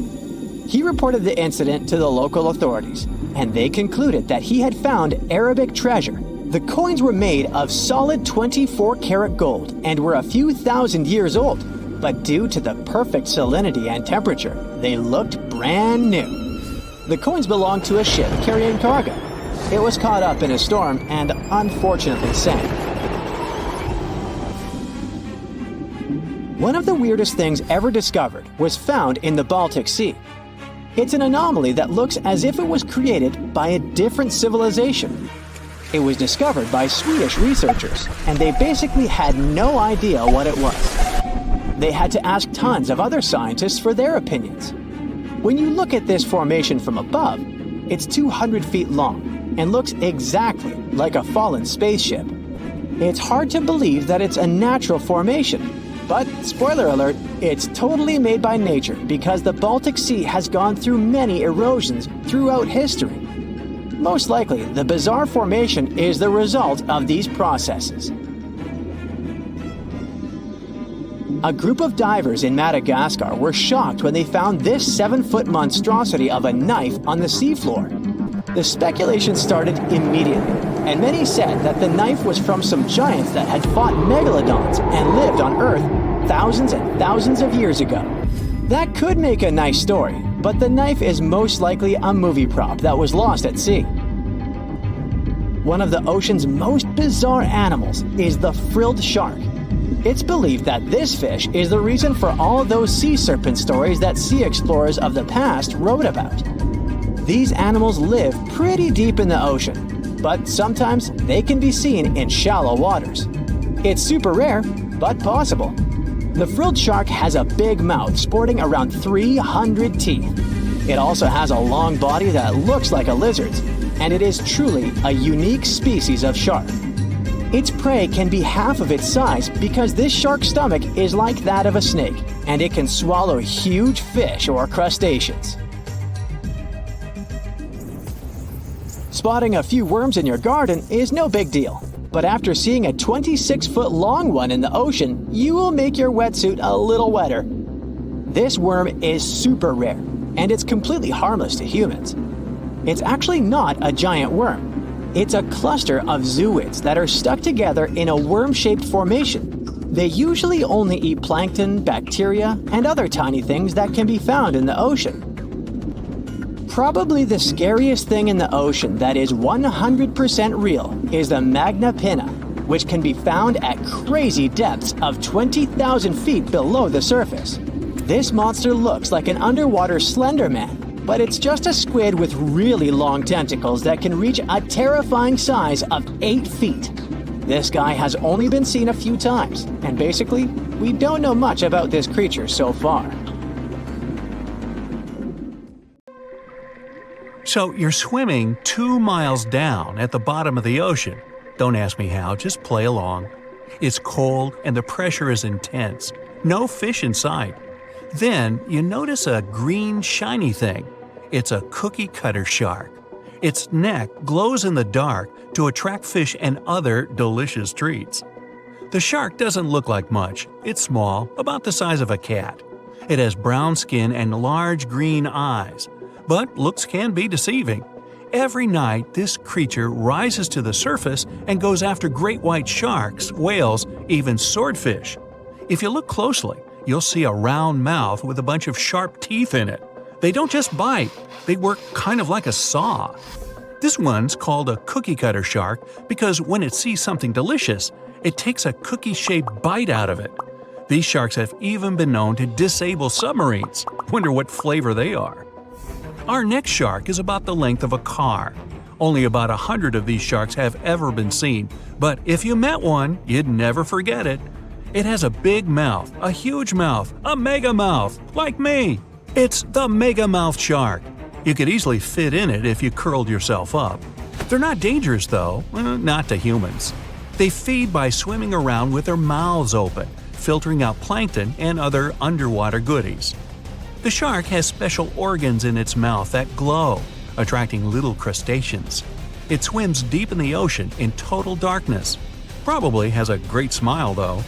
He reported the incident to the local authorities, and they concluded that he had found Arabic treasure. The coins were made of solid 24-karat gold and were a few thousand years old, but due to the perfect salinity and temperature, they looked brand new. The coins belonged to a ship carrying cargo. It was caught up in a storm and unfortunately sank. One of the weirdest things ever discovered was found in the Baltic Sea. It's an anomaly that looks as if it was created by a different civilization. It was discovered by Swedish researchers, and they basically had no idea what it was. They had to ask tons of other scientists for their opinions. When you look at this formation from above, it's 200 feet long and looks exactly like a fallen spaceship. It's hard to believe that it's a natural formation, but spoiler alert, it's totally made by nature because the Baltic Sea has gone through many erosions throughout history. Most likely, the bizarre formation is the result of these processes. A group of divers in Madagascar were shocked when they found this 7-foot monstrosity of a knife on the seafloor. The speculation started immediately, and many said that the knife was from some giants that had fought megalodons and lived on Earth thousands and thousands of years ago. That could make a nice story, but the knife is most likely a movie prop that was lost at sea. One of the ocean's most bizarre animals is the frilled shark. It's believed that this fish is the reason for all those sea serpent stories that sea explorers of the past wrote about. These animals live pretty deep in the ocean, but sometimes they can be seen in shallow waters. It's super rare, but possible. The frilled shark has a big mouth sporting around 300 teeth. It also has a long body that looks like a lizard's, and it is truly a unique species of shark. Its prey can be half of its size because this shark's stomach is like that of a snake, and it can swallow huge fish or crustaceans. Spotting a few worms in your garden is no big deal, but after seeing a 26-foot long one in the ocean, you will make your wetsuit a little wetter. This worm is super rare, and it's completely harmless to humans. It's actually not a giant worm. It's a cluster of zooids that are stuck together in a worm-shaped formation. They usually only eat plankton, bacteria, and other tiny things that can be found in the ocean. Probably the scariest thing in the ocean that is 100% real is the magna pinna, which can be found at crazy depths of 20,000 feet below the surface. This monster looks like an underwater Slender Man, but it's just a squid with really long tentacles that can reach a terrifying size of 8 feet. This guy has only been seen a few times, and basically, we don't know much about this creature so far. So you're swimming 2 miles down at the bottom of the ocean. Don't ask me how, just play along. It's cold and the pressure is intense. No fish in sight. Then you notice a green shiny thing. It's a cookie cutter shark. Its neck glows in the dark to attract fish and other delicious treats. The shark doesn't look like much. It's small, about the size of a cat. It has brown skin and large green eyes. But looks can be deceiving. Every night, this creature rises to the surface and goes after great white sharks, whales, even swordfish. If you look closely, you'll see a round mouth with a bunch of sharp teeth in it. They don't just bite, they work kind of like a saw. This one's called a cookie cutter shark because when it sees something delicious, it takes a cookie-shaped bite out of it. These sharks have even been known to disable submarines. Wonder what flavor they are. Our next shark is about the length of a car. Only about 100 of these sharks have ever been seen, but if you met one, you'd never forget it. It has a big mouth, a huge mouth, a mega mouth, like me. It's the mega mouth shark. You could easily fit in it if you curled yourself up. They're not dangerous though, not to humans. They feed by swimming around with their mouths open, filtering out plankton and other underwater goodies. The shark has special organs in its mouth that glow, attracting little crustaceans. It swims deep in the ocean in total darkness. Probably has a great smile though.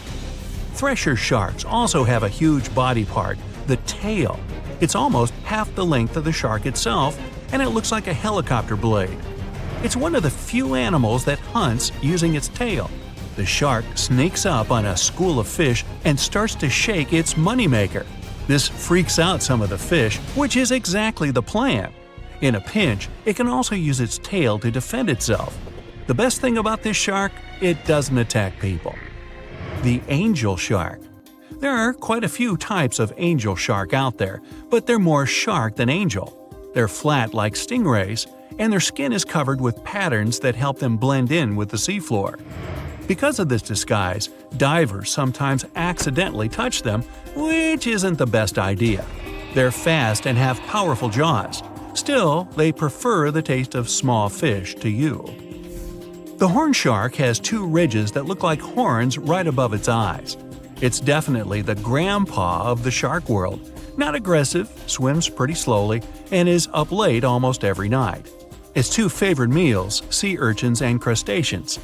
Thresher sharks also have a huge body part, the tail. It's almost half the length of the shark itself, and it looks like a helicopter blade. It's one of the few animals that hunts using its tail. The shark sneaks up on a school of fish and starts to shake its moneymaker. This freaks out some of the fish, which is exactly the plan. In a pinch, it can also use its tail to defend itself. The best thing about this shark, it doesn't attack people. The angel shark. There are quite a few types of angel shark out there, but they're more shark than angel. They're flat like stingrays, and their skin is covered with patterns that help them blend in with the seafloor. Because of this disguise, divers sometimes accidentally touch them, which isn't the best idea. They're fast and have powerful jaws. Still, they prefer the taste of small fish to you. The horn shark has two ridges that look like horns right above its eyes. It's definitely the grandpa of the shark world. Not aggressive, swims pretty slowly, and is up late almost every night. Its two favorite meals, sea urchins and crustaceans.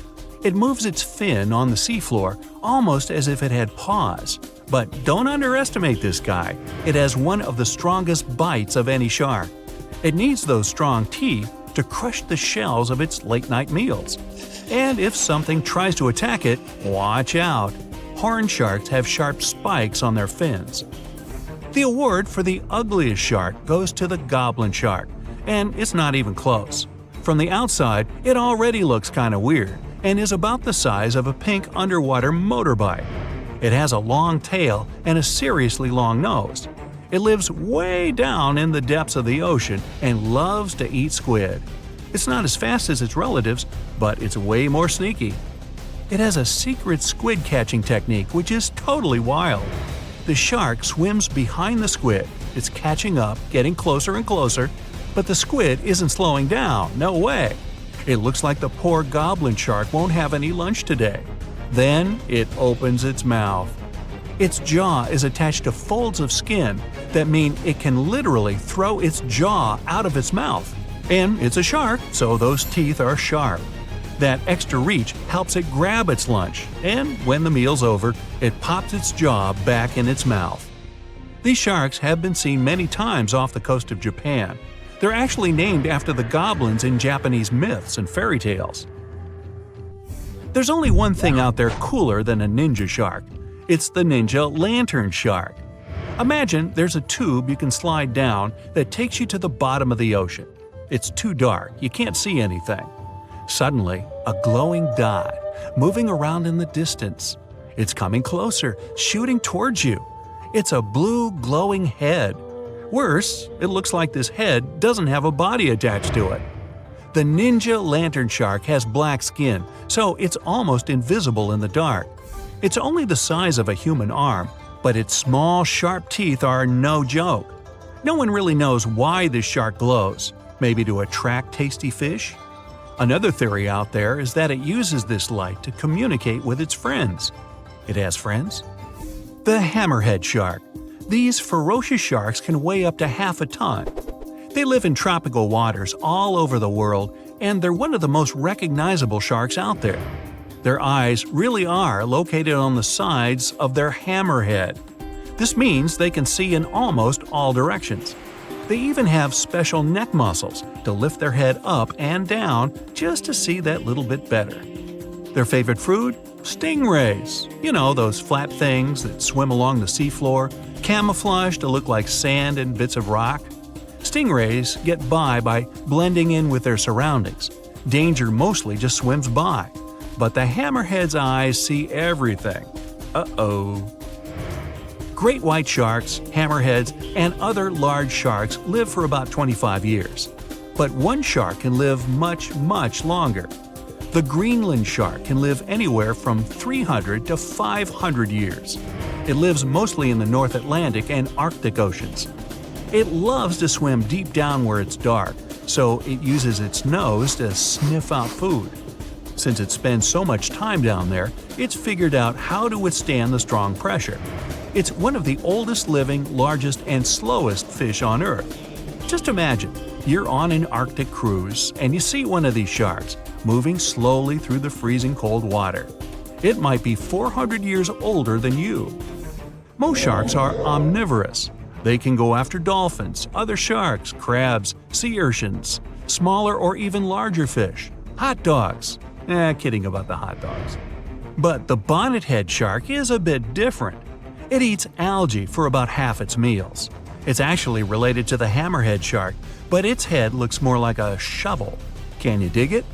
It moves its fin on the seafloor almost as if it had paws. But don't underestimate this guy. It has one of the strongest bites of any shark. It needs those strong teeth to crush the shells of its late-night meals. And if something tries to attack it, watch out. Horn sharks have sharp spikes on their fins. The award for the ugliest shark goes to the goblin shark, and it's not even close. From the outside, it already looks kinda weird and is about the size of a pink underwater motorbike. It has a long tail and a seriously long nose. It lives way down in the depths of the ocean and loves to eat squid. It's not as fast as its relatives, but it's way more sneaky. It has a secret squid catching technique which is totally wild. The shark swims behind the squid. It's catching up, getting closer and closer, but the squid isn't slowing down, no way. It looks like the poor goblin shark won't have any lunch today. Then it opens its mouth. Its jaw is attached to folds of skin that mean it can literally throw its jaw out of its mouth. And it's a shark, so those teeth are sharp. That extra reach helps it grab its lunch, and when the meal's over, it pops its jaw back in its mouth. These sharks have been seen many times off the coast of Japan. They're actually named after the goblins in Japanese myths and fairy tales. There's only one thing out there cooler than a ninja shark. It's the ninja lantern shark. Imagine there's a tube you can slide down that takes you to the bottom of the ocean. It's too dark, you can't see anything. Suddenly, a glowing dot, moving around in the distance. It's coming closer, shooting towards you. It's a blue glowing head. Worse, it looks like this head doesn't have a body attached to it. The ninja lantern shark has black skin, so it's almost invisible in the dark. It's only the size of a human arm, but its small, sharp teeth are no joke. No one really knows why this shark glows. Maybe to attract tasty fish? Another theory out there is that it uses this light to communicate with its friends. It has friends? The hammerhead shark. These ferocious sharks can weigh up to half a ton. They live in tropical waters all over the world, and they're one of the most recognizable sharks out there. Their eyes really are located on the sides of their hammerhead. This means they can see in almost all directions. They even have special neck muscles to lift their head up and down just to see that little bit better. Their favorite food? Stingrays. You know, those flat things that swim along the seafloor, camouflaged to look like sand and bits of rock. Stingrays get by blending in with their surroundings. Danger mostly just swims by. But the hammerhead's eyes see everything. Uh-oh. Great white sharks, hammerheads, and other large sharks live for about 25 years. But one shark can live much, much longer. The Greenland shark can live anywhere from 300 to 500 years. It lives mostly in the North Atlantic and Arctic Oceans. It loves to swim deep down where it's dark, so it uses its nose to sniff out food. Since it spends so much time down there, it's figured out how to withstand the strong pressure. It's one of the oldest living, largest, and slowest fish on Earth. Just imagine, you're on an Arctic cruise and you see one of these sharks moving slowly through the freezing cold water. It might be 400 years older than you. Most sharks are omnivorous. They can go after dolphins, other sharks, crabs, sea urchins, smaller or even larger fish, hot dogs. Kidding about the hot dogs. But the bonnethead shark is a bit different. It eats algae for about half its meals. It's actually related to the hammerhead shark, but its head looks more like a shovel. Can you dig it?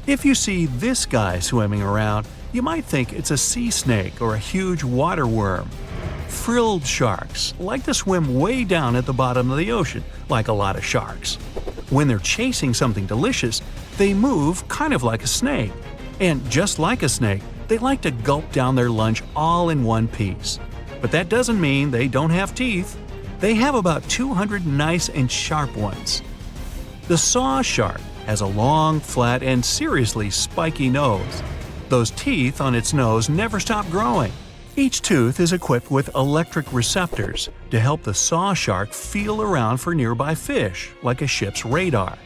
If you see this guy swimming around, you might think it's a sea snake or a huge water worm. Frilled sharks like to swim way down at the bottom of the ocean, like a lot of sharks. When they're chasing something delicious, they move kind of like a snake. And just like a snake, they like to gulp down their lunch all in one piece. But that doesn't mean they don't have teeth. They have about 200 nice and sharp ones. The saw shark has a long, flat, and seriously spiky nose. Those teeth on its nose never stop growing. Each tooth is equipped with electric receptors to help the saw shark feel around for nearby fish, like a ship's radar.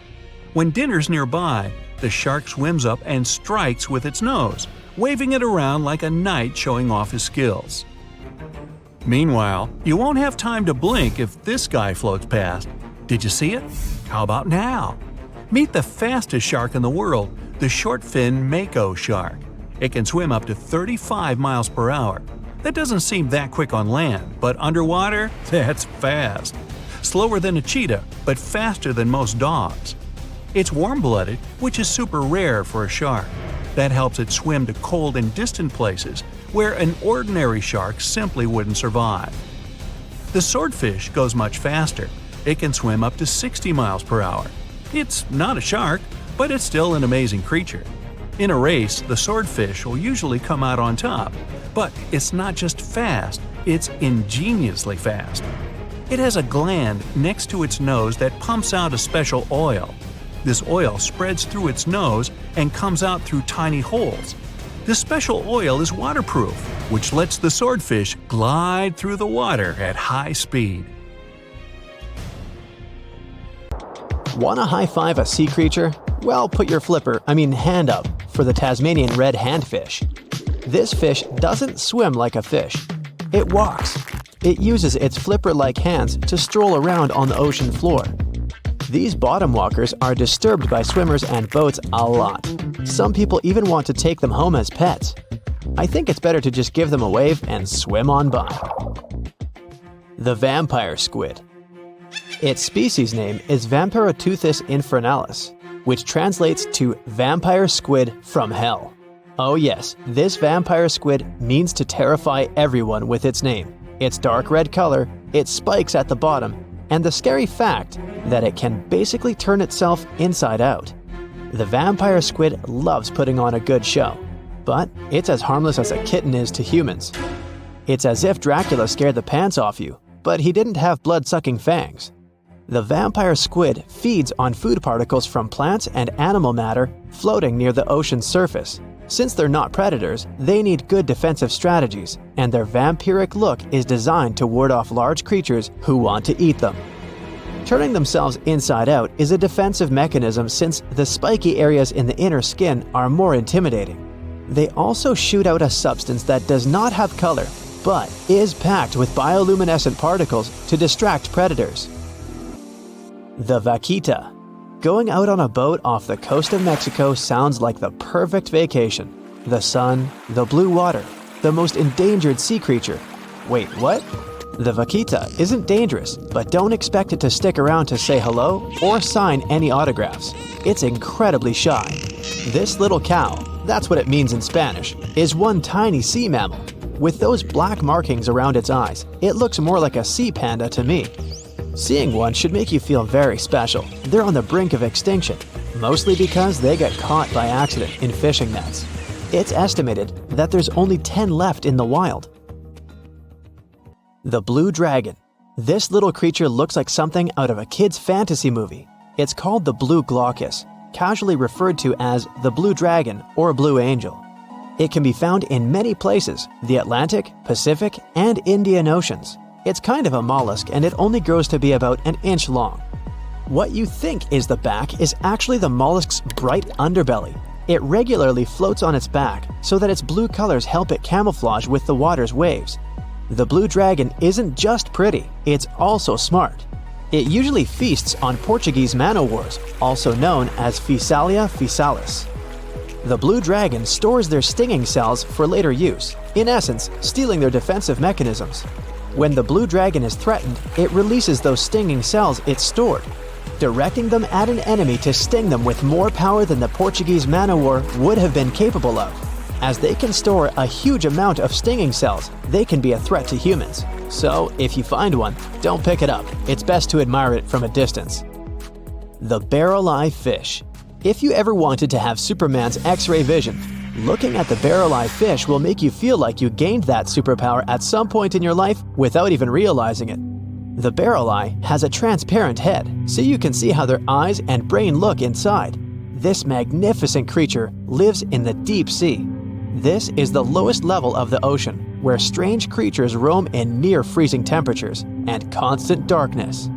When dinner's nearby, the shark swims up and strikes with its nose, waving it around like a knight showing off his skills. Meanwhile, you won't have time to blink if this guy floats past. Did you see it? How about now? Meet the fastest shark in the world, the short-fin mako shark. It can swim up to 35 miles per hour. That doesn't seem that quick on land, but underwater, that's fast. Slower than a cheetah, but faster than most dogs. It's warm-blooded, which is super rare for a shark. That helps it swim to cold and distant places where an ordinary shark simply wouldn't survive. The swordfish goes much faster. It can swim up to 60 miles per hour. It's not a shark, but it's still an amazing creature. In a race, the swordfish will usually come out on top, but it's not just fast, it's ingeniously fast. It has a gland next to its nose that pumps out a special oil. This oil spreads through its nose and comes out through tiny holes. This special oil is waterproof, which lets the swordfish glide through the water at high speed. Want to high-five a sea creature? Well, put your hand up for the Tasmanian red handfish. This fish doesn't swim like a fish. It walks. It uses its flipper-like hands to stroll around on the ocean floor. These bottom walkers are disturbed by swimmers and boats a lot. Some people even want to take them home as pets. I think it's better to just give them a wave and swim on by. The vampire squid. Its species name is Vampiroteuthis infernalis, which translates to vampire squid from hell. Oh yes, this vampire squid means to terrify everyone with its name, its dark red color, its spikes at the bottom, and the scary fact that it can basically turn itself inside out. The vampire squid loves putting on a good show, but it's as harmless as a kitten is to humans. It's as if Dracula scared the pants off you, but he didn't have blood-sucking fangs. The vampire squid feeds on food particles from plants and animal matter floating near the ocean's surface. Since they're not predators, they need good defensive strategies, and their vampiric look is designed to ward off large creatures who want to eat them. Turning themselves inside out is a defensive mechanism since the spiky areas in the inner skin are more intimidating. They also shoot out a substance that does not have color, but is packed with bioluminescent particles to distract predators. The vaquita. Going out on a boat off the coast of Mexico sounds like the perfect vacation. The sun, the blue water, the most endangered sea creature. Wait, what? The vaquita isn't dangerous, but don't expect it to stick around to say hello or sign any autographs. It's incredibly shy. This little cow, that's what it means in Spanish, is one tiny sea mammal. With those black markings around its eyes, it looks more like a sea panda to me. Seeing one should make you feel very special. They're on the brink of extinction. mostly because they get caught by accident in fishing nets. It's estimated that there's only 10 left in the wild. The blue dragon. This little creature looks like something out of a kid's fantasy movie. It's called the blue glaucus, casually referred to as the blue dragon or blue angel. It can be found in many places, the Atlantic, Pacific, and Indian Oceans. It's kind of a mollusk and it only grows to be about an inch long. What you think is the back is actually the mollusk's bright underbelly. It regularly floats on its back so that its blue colors help it camouflage with the water's waves. The blue dragon isn't just pretty, it's also smart. It usually feasts on Portuguese man-o'-wars, also known as Physalia physalis. The blue dragon stores their stinging cells for later use, in essence, stealing their defensive mechanisms. When the blue dragon is threatened, it releases those stinging cells it stored, directing them at an enemy to sting them with more power than the Portuguese man-o'-war would have been capable of. As they can store a huge amount of stinging cells, they can be a threat to humans. So, if you find one, don't pick it up. It's best to admire it from a distance. The barrel-eye fish. If you ever wanted to have Superman's X-ray vision, looking at the barrel-eye fish will make you feel like you gained that superpower at some point in your life without even realizing it. The barrel eye has a transparent head, so you can see how their eyes and brain look inside. This magnificent creature lives in the deep sea. This is the lowest level of the ocean, where strange creatures roam in near-freezing temperatures and constant darkness.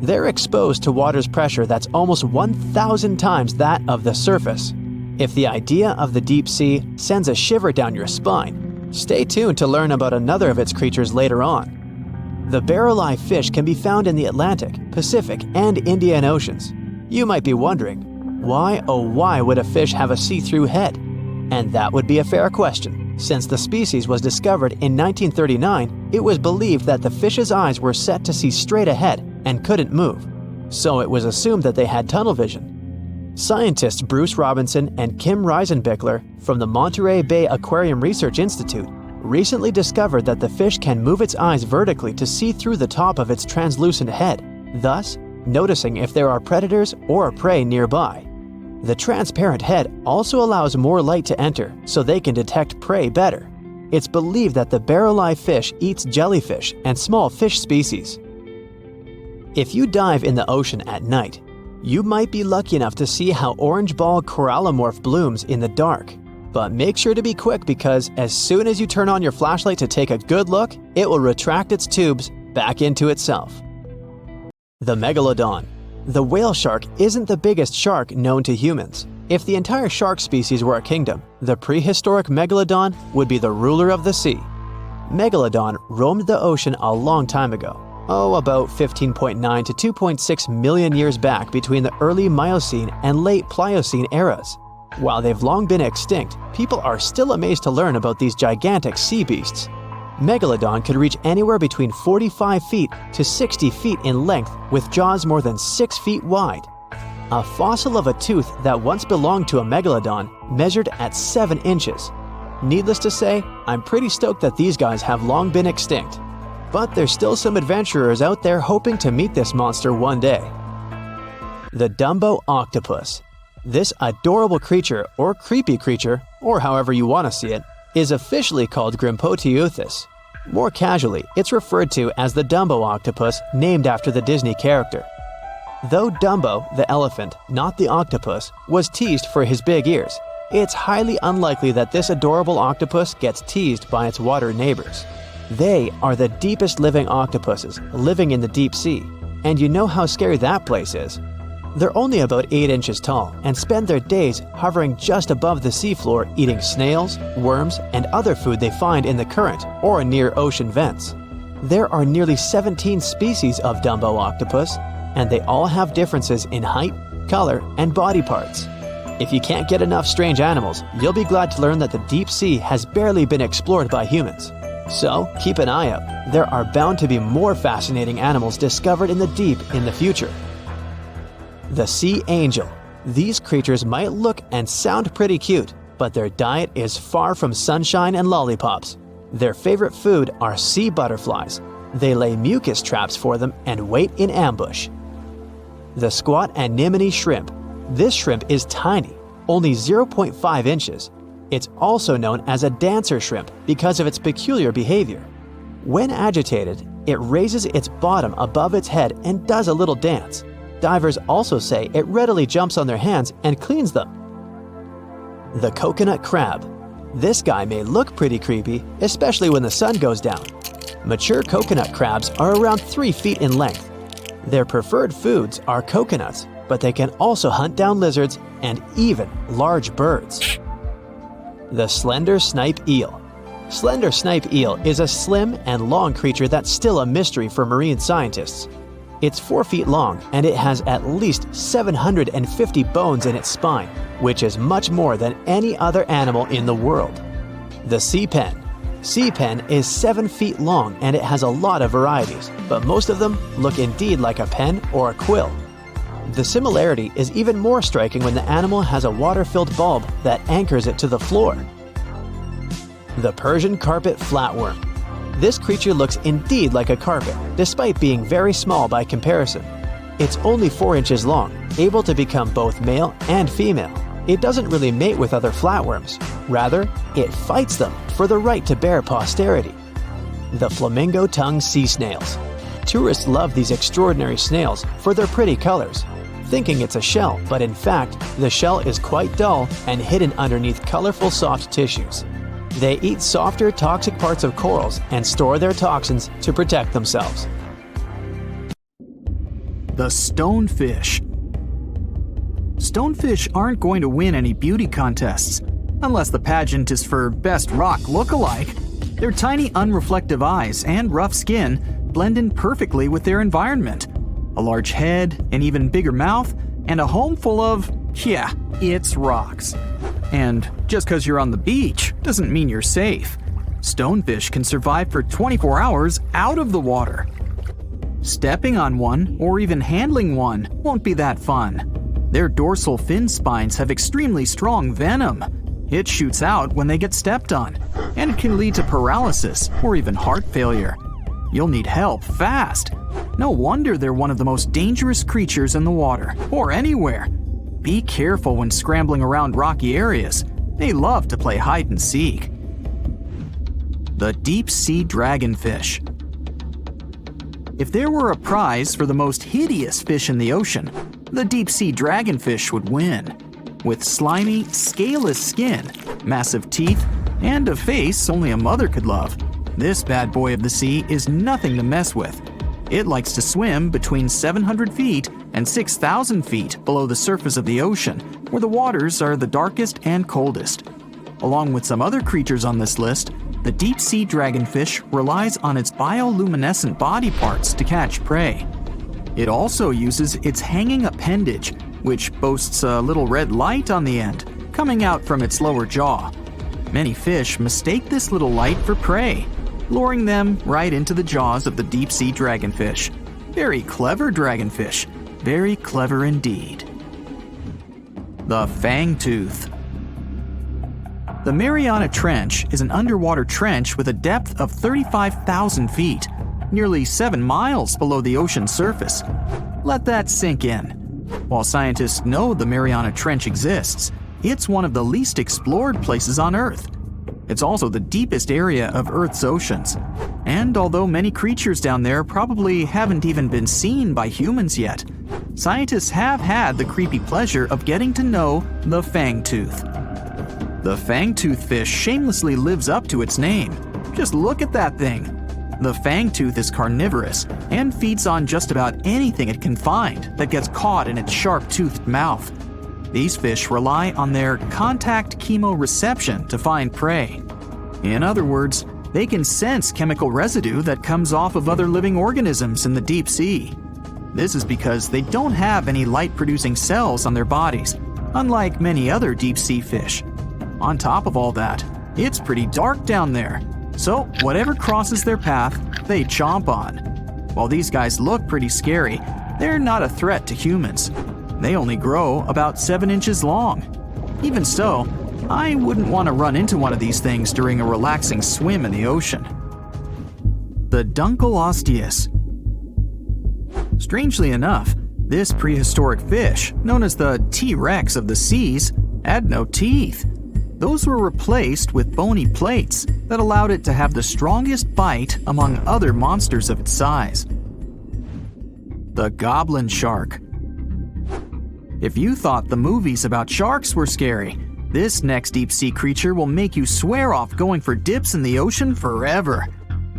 They're exposed to water's pressure that's almost 1,000 times that of the surface. If the idea of the deep sea sends a shiver down your spine, stay tuned to learn about another of its creatures later on. The barrel-eye fish can be found in the Atlantic, Pacific, and Indian Oceans. You might be wondering, why oh why would a fish have a see-through head? And that would be a fair question. Since the species was discovered in 1939, it was believed that the fish's eyes were set to see straight ahead and couldn't move. So it was assumed that they had tunnel vision. Scientists Bruce Robinson and Kim Reisenbichler from the Monterey Bay Aquarium Research Institute recently discovered that the fish can move its eyes vertically to see through the top of its translucent head, thus noticing if there are predators or prey nearby. The transparent head also allows more light to enter so they can detect prey better. It's believed that the barrel-eye fish eats jellyfish and small fish species. If you dive in the ocean at night, you might be lucky enough to see how orange ball corallomorph blooms in the dark. But make sure to be quick because as soon as you turn on your flashlight to take a good look, it will retract its tubes back into itself. The Megalodon. The whale shark isn't the biggest shark known to humans. If the entire shark species were a kingdom, the prehistoric Megalodon would be the ruler of the sea. Megalodon roamed the ocean a long time ago, about 15.9 to 2.6 million years back between the early Miocene and late Pliocene eras. While they've long been extinct, people are still amazed to learn about these gigantic sea beasts. Megalodon could reach anywhere between 45 feet to 60 feet in length with jaws more than 6 feet wide. A fossil of a tooth that once belonged to a megalodon measured at 7 inches. Needless to say, I'm pretty stoked that these guys have long been extinct. But there's still some adventurers out there hoping to meet this monster one day. The Dumbo octopus. This adorable creature, or creepy creature, or however you want to see it, is officially called Grimpoteuthis. More casually, it's referred to as the Dumbo octopus, named after the Disney character. Though Dumbo, the elephant, not the octopus, was teased for his big ears, it's highly unlikely that this adorable octopus gets teased by its water neighbors. They are the deepest living octopuses, living in the deep sea, and you know how scary that place is. They're only about 8 inches tall and spend their days hovering just above the seafloor eating snails, worms, and other food they find in the current or near ocean vents. There are nearly 17 species of Dumbo octopus, and they all have differences in height, color, and body parts. If you can't get enough strange animals, you'll be glad to learn that the deep sea has barely been explored by humans. So keep an eye out. There are bound to be more fascinating animals discovered in the deep in the future. The sea angel. These creatures might look and sound pretty cute, but their diet is far from sunshine and lollipops. Their favorite food are sea butterflies. They lay mucus traps for them and wait in ambush. The squat anemone shrimp. This shrimp is tiny, only 0.5 inches. It's also known as a dancer shrimp because of its peculiar behavior. When agitated, it raises its bottom above its head and does a little dance. Divers also say it readily jumps on their hands and cleans them. The coconut crab. This guy may look pretty creepy, especially when the sun goes down. Mature coconut crabs are around 3 feet in length. Their preferred foods are coconuts, but they can also hunt down lizards and even large birds. The slender snipe eel. Slender snipe eel is a slim and long creature that's still a mystery for marine scientists. It's 4 feet long and it has at least 750 bones in its spine, which is much more than any other animal in the world. The sea pen. Sea pen is 7 feet long and it has a lot of varieties, but most of them look indeed like a pen or a quill. The similarity is even more striking when the animal has a water-filled bulb that anchors it to the floor. The Persian carpet flatworm. This creature looks indeed like a carpet, despite being very small by comparison. It's only 4 inches long, able to become both male and female. It doesn't really mate with other flatworms. Rather, it fights them for the right to bear posterity. The flamingo-tongued sea snails. Tourists love these extraordinary snails for their pretty colors, thinking it's a shell, but in fact, the shell is quite dull and hidden underneath colorful soft tissues. They eat softer, toxic parts of corals and store their toxins to protect themselves. The stonefish. Stonefish aren't going to win any beauty contests, unless the pageant is for best rock look-alike. Their tiny unreflective eyes and rough skin blend in perfectly with their environment. A large head, an even bigger mouth, and a home full of, it's rocks. And just because you're on the beach doesn't mean you're safe. Stonefish can survive for 24 hours out of the water. Stepping on one or even handling one won't be that fun. Their dorsal fin spines have extremely strong venom. It shoots out when they get stepped on, and it can lead to paralysis or even heart failure. You'll need help fast. No wonder they're one of the most dangerous creatures in the water, or anywhere. Be careful when scrambling around rocky areas. They love to play hide and seek. The deep sea dragonfish. If there were a prize for the most hideous fish in the ocean, the deep sea dragonfish would win. With slimy, scaleless skin, massive teeth, and a face only a mother could love, this bad boy of the sea is nothing to mess with. It likes to swim between 700 feet and 6,000 feet below the surface of the ocean, where the waters are the darkest and coldest. Along with some other creatures on this list, the deep sea dragonfish relies on its bioluminescent body parts to catch prey. It also uses its hanging appendage, which boasts a little red light on the end, coming out from its lower jaw. Many fish mistake this little light for prey, luring them right into the jaws of the deep sea dragonfish. Very clever dragonfish, very clever indeed. The fangtooth. The Mariana Trench is an underwater trench with a depth of 35,000 feet, nearly 7 miles below the ocean surface. Let that sink in. While scientists know the Mariana Trench exists, it's one of the least explored places on Earth. It's also the deepest area of Earth's oceans. And although many creatures down there probably haven't even been seen by humans yet, scientists have had the creepy pleasure of getting to know the fangtooth. The fangtooth fish shamelessly lives up to its name. Just look at that thing. The fangtooth is carnivorous and feeds on just about anything it can find that gets caught in its sharp-toothed mouth. These fish rely on their contact chemoreception to find prey. In other words, they can sense chemical residue that comes off of other living organisms in the deep sea. This is because they don't have any light-producing cells on their bodies, unlike many other deep-sea fish. On top of all that, it's pretty dark down there, so whatever crosses their path, they chomp on. While these guys look pretty scary, they're not a threat to humans. They only grow about 7 inches long. Even so, I wouldn't want to run into one of these things during a relaxing swim in the ocean. The Dunkleosteus. Strangely enough, This prehistoric fish, known as the T-Rex of the seas, had no teeth. Those were replaced with bony plates that allowed it to have the strongest bite among other monsters of its size. The goblin shark. If you thought the movies about sharks were scary, this next deep-sea creature will make you swear off going for dips in the ocean forever.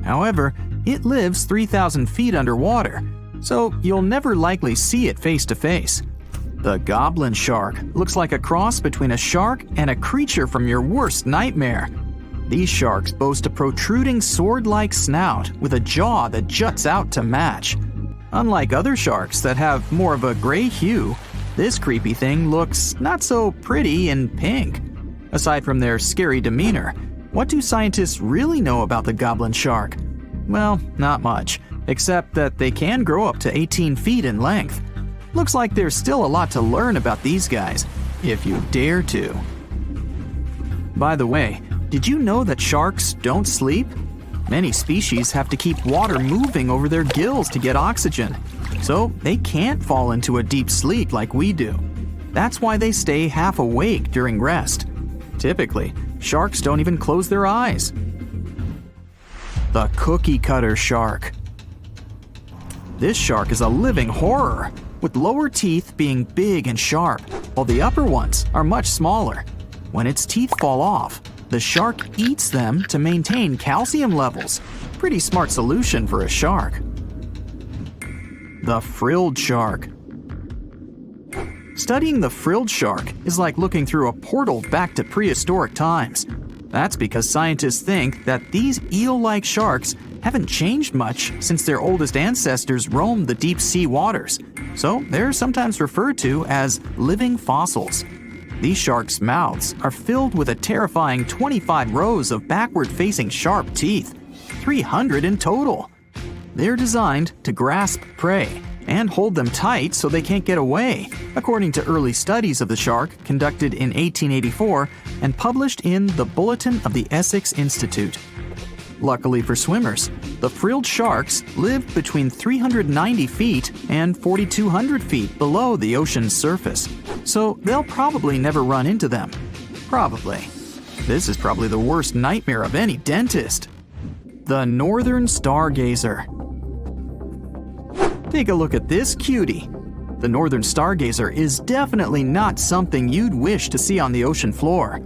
However, it lives 3,000 feet underwater, so you'll never likely see it face to face. The goblin shark looks like a cross between a shark and a creature from your worst nightmare. These sharks boast a protruding sword-like snout with a jaw that juts out to match. Unlike other sharks that have more of a gray hue, this creepy thing looks not so pretty and pink. Aside from their scary demeanor, what do scientists really know about the goblin shark? Well, not much, except that they can grow up to 18 feet in length. Looks like there's still a lot to learn about these guys, if you dare to. By the way, did you know that sharks don't sleep? Many species have to keep water moving over their gills to get oxygen, so they can't fall into a deep sleep like we do. That's why they stay half awake during rest. Typically, sharks don't even close their eyes. The cookie cutter shark. This shark is a living horror, with lower teeth being big and sharp, while the upper ones are much smaller. When its teeth fall off, the shark eats them to maintain calcium levels. Pretty smart solution for a shark. The frilled shark. Studying the frilled shark is like looking through a portal back to prehistoric times. That's because scientists think that these eel-like sharks haven't changed much since their oldest ancestors roamed the deep sea waters, so they're sometimes referred to as living fossils. These sharks' mouths are filled with a terrifying 25 rows of backward-facing sharp teeth, 300 in total. They're designed to grasp prey and hold them tight so they can't get away, according to early studies of the shark conducted in 1884 and published in the Bulletin of the Essex Institute. Luckily for swimmers, the frilled sharks live between 390 feet and 4,200 feet below the ocean's surface, so they'll probably never run into them. Probably. This is probably the worst nightmare of any dentist. The northern stargazer. Take a look at this cutie. The northern stargazer is definitely not something you'd wish to see on the ocean floor.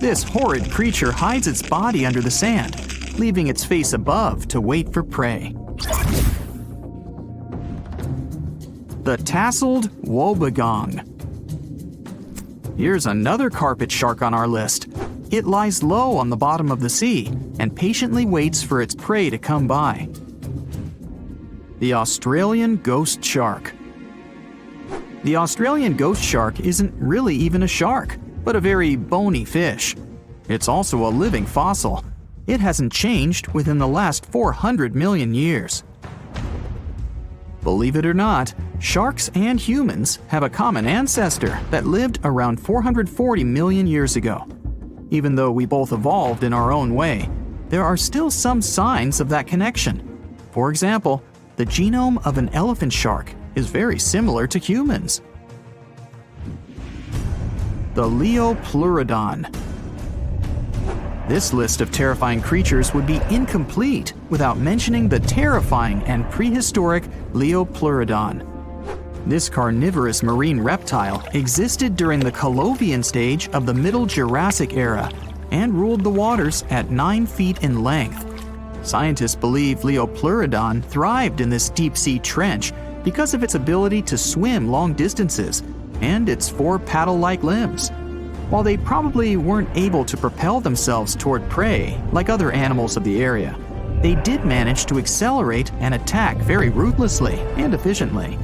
This horrid creature hides its body under the sand, leaving its face above to wait for prey. The tasseled wobbegong. Here's another carpet shark on our list. It lies low on the bottom of the sea and patiently waits for its prey to come by. The Australian ghost shark. The Australian ghost shark isn't really even a shark, but a very bony fish. It's also a living fossil. It hasn't changed within the last 400 million years. Believe it or not, sharks and humans have a common ancestor that lived around 440 million years ago. Even though we both evolved in our own way, there are still some signs of that connection. For example, the genome of an elephant shark is very similar to humans. The Leopleurodon. This list of terrifying creatures would be incomplete without mentioning the terrifying and prehistoric Leopleurodon. This carnivorous marine reptile existed during the Colovian stage of the Middle Jurassic era and ruled the waters at 9 feet in length. Scientists believe Leopleurodon thrived in this deep-sea trench because of its ability to swim long distances and its 4 paddle-like limbs. While they probably weren't able to propel themselves toward prey like other animals of the area, they did manage to accelerate and attack very ruthlessly and efficiently.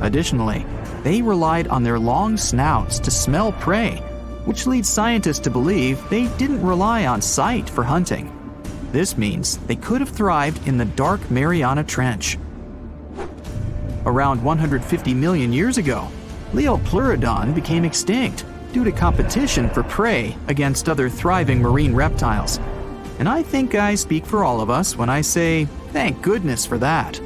Additionally, they relied on their long snouts to smell prey, which leads scientists to believe they didn't rely on sight for hunting. This means they could have thrived in the dark Mariana Trench. Around 150 million years ago, Leopleurodon became extinct due to competition for prey against other thriving marine reptiles. And I think I speak for all of us when I say, thank goodness for that.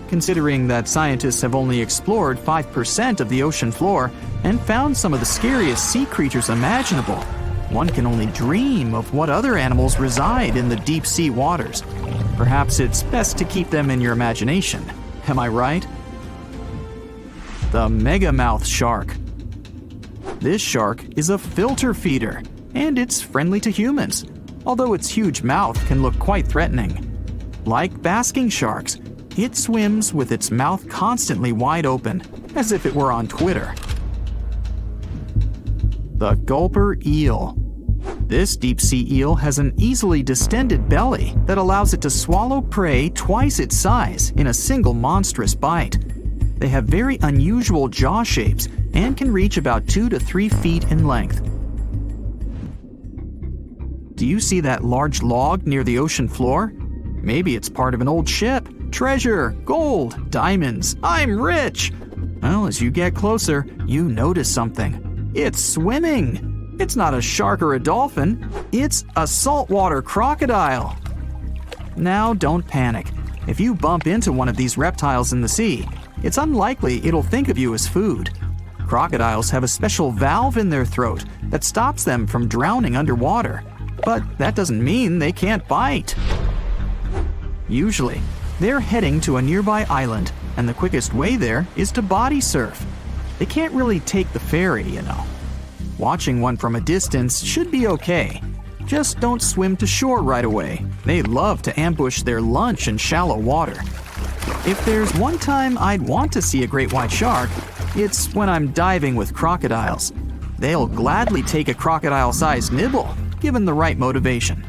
considering that scientists have only explored 5% of the ocean floor and found some of the scariest sea creatures imaginable. One can only dream of what other animals reside in the deep sea waters. Perhaps it's best to keep them in your imagination. Am I right? The megamouth shark. This shark is a filter feeder, and it's friendly to humans, although its huge mouth can look quite threatening. Like basking sharks, it swims with its mouth constantly wide open, as if it were on Twitter. The gulper eel. This deep-sea eel has an easily distended belly that allows it to swallow prey twice its size in a single monstrous bite. They have very unusual jaw shapes and can reach about 2 to 3 feet in length. Do you see that large log near the ocean floor? Maybe it's part of an old ship. Treasure, gold, diamonds, I'm rich! Well, as you get closer, you notice something. It's swimming! It's not a shark or a dolphin, it's a saltwater crocodile. Now don't panic. If you bump into one of these reptiles in the sea, it's unlikely it'll think of you as food. Crocodiles have a special valve in their throat that stops them from drowning underwater, but that doesn't mean they can't bite. Usually, they're heading to a nearby island, and the quickest way there is to body surf. They can't really take the ferry, you know. Watching one from a distance should be okay. Just don't swim to shore right away. They love to ambush their lunch in shallow water. If there's one time I'd want to see a great white shark, it's when I'm diving with crocodiles. They'll gladly take a crocodile-sized nibble, given the right motivation.